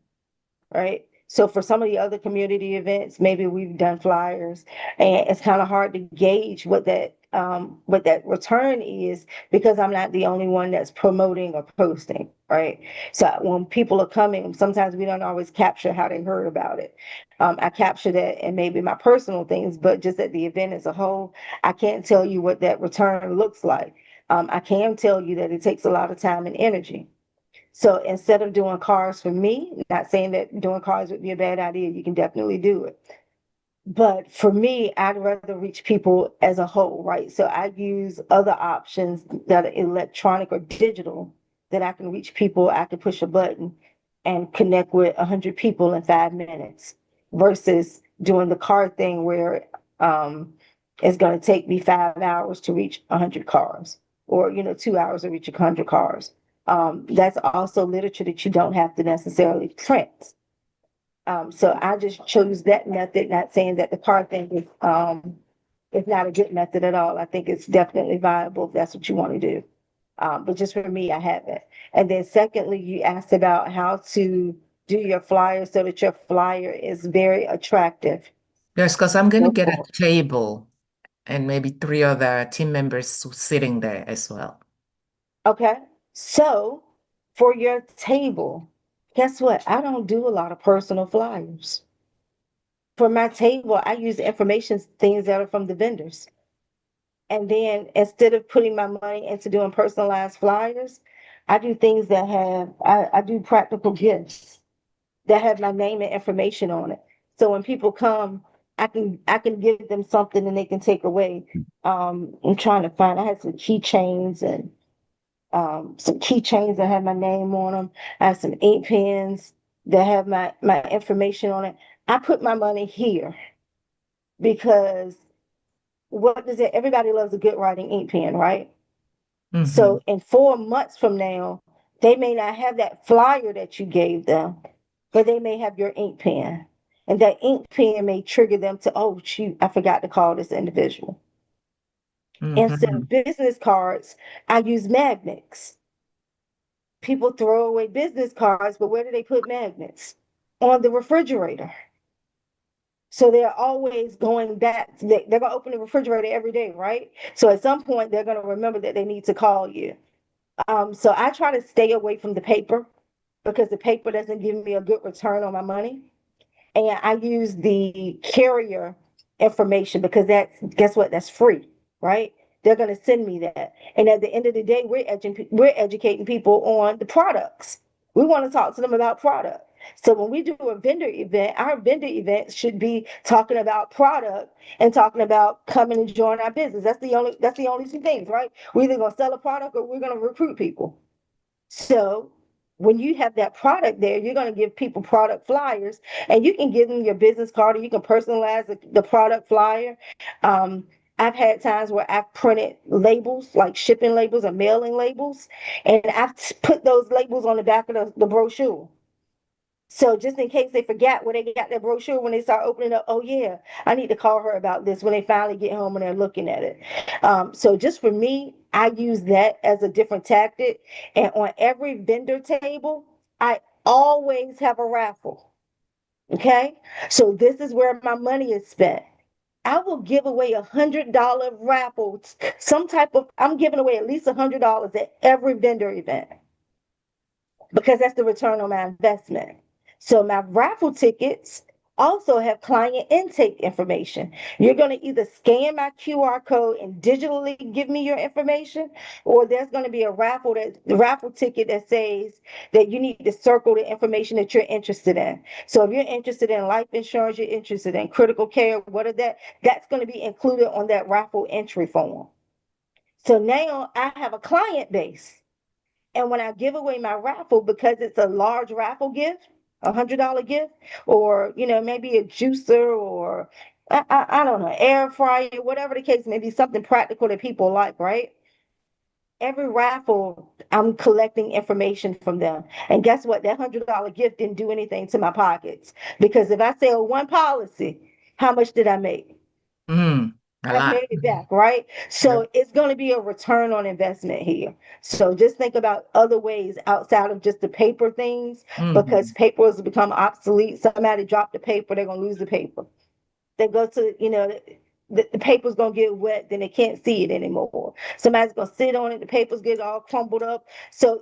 right? So for some of the other community events, maybe we've done flyers, and it's kind of hard to gauge what that return is because I'm not the only one that's promoting or posting, right? So when people are coming, sometimes we don't always capture how they heard about it. I capture that and maybe my personal things, but just at the event as a whole, I can't tell you what that return looks like. I can tell you that it takes a lot of time and energy. So instead of doing cars for me, not saying that doing cars would be a bad idea, you can definitely do it. But for me, I'd rather reach people as a whole, right? So I use other options that are electronic or digital that I can reach people. I can push a button and connect with 100 people in 5 minutes versus doing the car thing where um, it's going to take me 5 hours to reach 100 cars, or 2 hours to reach 100 cars. That's also literature that you don't have to necessarily print. So I just chose that method, not saying that the car thing is not a good method at all. I think it's definitely viable if that's what you want to do. But just for me, I haven't. And then secondly, you asked about how to do your flyer so that your flyer is very attractive. Yes, because I'm going to get a Therefore, table and maybe 3 other team members sitting there as well. okay. So for your table, guess what? I don't do a lot of personal flyers. For my table, I use information things that are from the vendors. And then instead of putting my money into doing personalized flyers, I do things that I do practical gifts that have my name and information on it. So when people come, I can give them something and they can take away. I'm trying to find. I had some keychains that have my name on them. I have some ink pens that have my information on it. I put my money here because what does it? Everybody loves a good writing ink pen, right? Mm-hmm. So in 4 months from now, they may not have that flyer that you gave them, but they may have your ink pen. And that ink pen may trigger them to, oh, shoot, I forgot to call this individual. Instead Mm-hmm. of business cards, I use magnets. People throw away business cards, but where do they put magnets? On the refrigerator. So they're always going back. They're going to open the refrigerator every day, right? So at some point, they're going to remember that they need to call you. So I try to stay away from the paper because the paper doesn't give me a good return on my money. And I use the carrier information because guess what? That's free, right? They're going to send me that. And at the end of the day, we're educating people on the products. We want to talk to them about product. So when we do a vendor event, our vendor event should be talking about product and talking about coming and join our business. That's the only two things, right? We're either gonna sell a product or we're gonna recruit people. So when you have that product there, you're going to give people product flyers, and you can give them your business card, or you can personalize the product flyer. Um, I've had times where I've printed labels, like shipping labels or mailing labels, and I've put those labels on the back of the brochure. So just in case they forget when they got their brochure, when they start opening up, oh yeah, I need to call her about this when they finally get home and they're looking at it. So just for me, I use that as a different tactic. And on every vendor table, I always have a raffle. Okay. So this is where my money is spent. I will give away $100 raffle, I'm giving away at least $100 at every vendor event because that's the return on my investment. So my raffle tickets also have client intake information. You're going to either scan my QR code and digitally give me your information, or there's going to be a raffle ticket that says that you need to circle the information that you're interested in. So if you're interested in life insurance, you're interested in critical care, what are that's going to be included on that raffle entry form. So now I have a client base. And when I give away my raffle, because it's a large raffle gift, $100 gift, or maybe a juicer, or I don't know, air fryer, whatever the case may be, something practical that people like, right? Every raffle, I'm collecting information from them. And guess what? That $100 gift didn't do anything to my pockets. Because if I sell one policy, how much did I make? Mm, a I've lot. made it back, right? Yep. So it's going to be a return on investment here. So just think about other ways outside of just the paper things, because Mm-hmm. paper has become obsolete. Somebody dropped the paper, they're going to lose the paper. They go to, the paper's going to get wet, then they can't see it anymore. Somebody's going to sit on it, the paper's get all crumbled up. So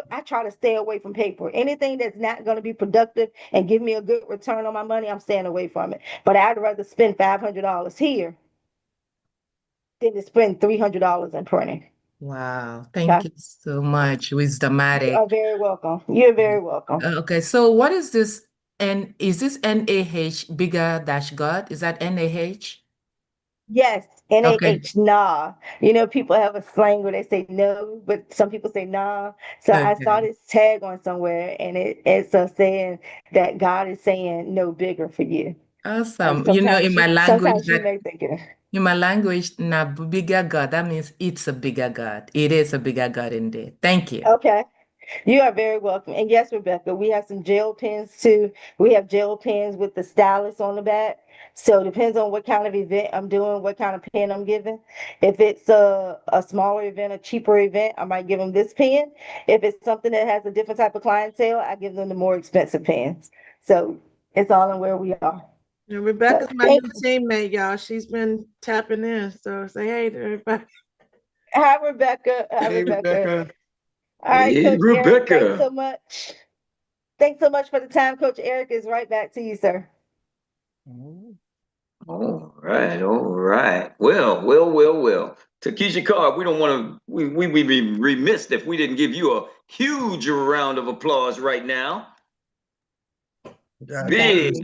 I try to stay away from paper. Anything that's not going to be productive and give me a good return on my money, I'm staying away from it. But I'd rather spend $500 here than to spend $300 in printing. Wow. Thank Okay. you so much, You are Wisdomatic. very welcome. You're very welcome. Okay, so what is this? And is this NaH bigger dash God? Is that NaH? Yes, Okay. NaH, nah. People have a slang where they say no, but some people say nah. So I saw Okay. this tag on somewhere, and it's saying that God is saying no bigger for you. And Awesome. In my language sometimes you that may think it. In my language, na bigger God. That means it's a bigger God. It is a bigger God indeed. Thank you. Okay. You are very welcome. And yes, Rebecca, we have some gel pens too. We have gel pens with the stylus on the back. So it depends on what kind of event I'm doing, what kind of pen I'm giving. If it's a smaller event, a cheaper event, I might give them this pen. If it's something that has a different type of clientele, I give them the more expensive pens. So it's all in where we are. And Rebecca's So, my new teammate, y'all. She's been tapping in. So say hey to everybody. hi, Rebecca. Hi, Hey, Rebecca. All right, Hey, Coach Eric, thanks Rebecca. so much. Thanks so much for the time. Coach Eric is right back to you, sir. All right, all right. Well. Takesha Carr, we don't want to, we'd be remiss if we didn't give you a huge round of applause right now. Big.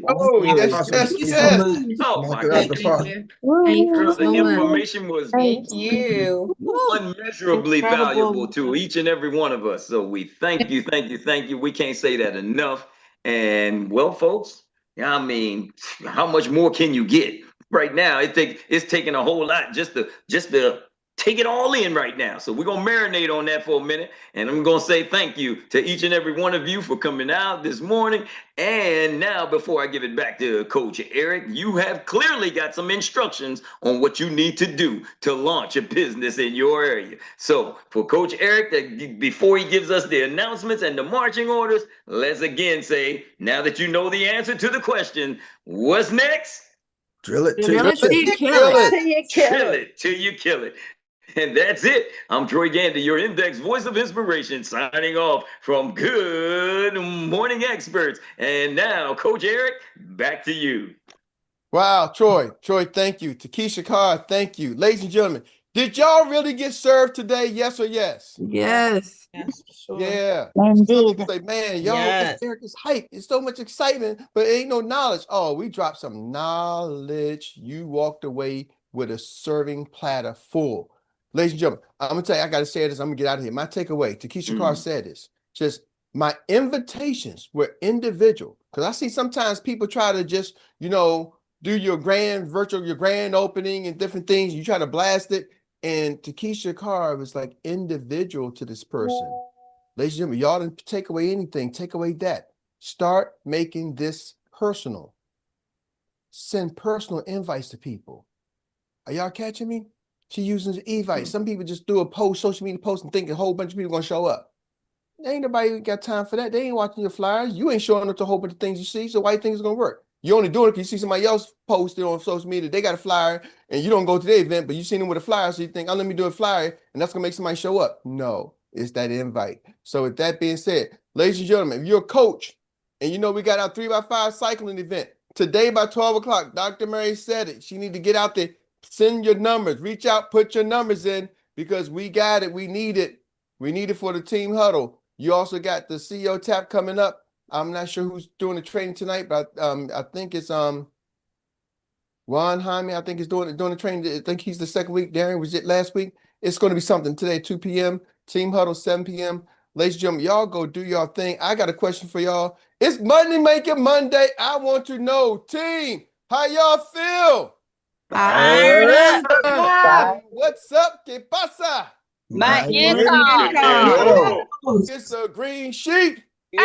Oh, yes, Thank you so yes. much. Oh my Knock it out the goodness. park. Thank you Girl, the so much. information was Thank you. unmeasurably Incredible. valuable to each and every one of us. So we thank you. We can't say that enough. And well, folks, I mean, how much more can you get? Right now, it's taking a whole lot just to take it all in right now. So we're gonna marinate on that for a minute, and I'm gonna say thank you to each and every one of you for coming out this morning. And now, before I give it back to Coach Eric, you have clearly got some instructions on what you need to do to launch a business in your area. So for Coach Eric, before he gives us the announcements and the marching orders, let's again say, now that you know the answer to the question, what's next? Drill it Drill it till you kill kill it. Till you kill Drill it. it till you kill it. And that's it. I'm Troy Gandy, your index voice of inspiration, signing off from Good Morning Experts. And now, Coach Eric, back to you. Wow, Troy, thank you. Takesha Carr, thank you. Ladies and gentlemen, did y'all really get served today? Yes or yes? Yes. Yes, for sure. Yeah. Indeed. Some people say, man, y'all, Yes. Eric is hype. It's so much excitement, but ain't no knowledge. Oh, we dropped some knowledge. You walked away with a serving platter full. Ladies and gentlemen, I'm gonna tell you, I gotta say this. I'm gonna get out of here. My takeaway, Takesha Carr said this. Just my invitations were individual. Because I see sometimes people try to just, do your grand opening and different things. You try to blast it. And Takesha Carr was like individual to this person. Ladies and gentlemen, y'all didn't take away anything. Take away that. Start making this personal. Send personal invites to people. Are y'all catching me? She using invite. Some people just do a post, social media post, and think a whole bunch of people gonna show up. Ain't nobody got time for that. They ain't watching your flyers. You ain't showing up to a whole bunch of things you see. So why you think it's gonna work? You only doing it because you see somebody else posted on social media. They got a flyer, and you don't go to the event, but you seen them with a flyer, so you think, oh, let me do a flyer, and that's gonna make somebody show up. No, it's that invite. So with that being said, ladies and gentlemen, if you're a coach, and you know we got our 3x5 cycling event today by 12 o'clock. Dr. Meri said it. She need to get out there, send your numbers, reach out, put your numbers in, because we got it. We need it. We need it for the team huddle. You also got the CEO tap coming up. I'm not sure who's doing the training tonight, but I think it's Ron Jaime. I think is doing the training. I think he's the second week. Darren was it last week. It's going to be something today, 2 p.m. Team huddle, 7 p.m. Ladies and gentlemen, y'all go do your thing. I got a question for y'all. It's Money Making Monday. I want to know, team, how y'all feel? Fired up. What's up? ¿Qué pasa? My Income. income. Hello. It's a green sheet. Yeah.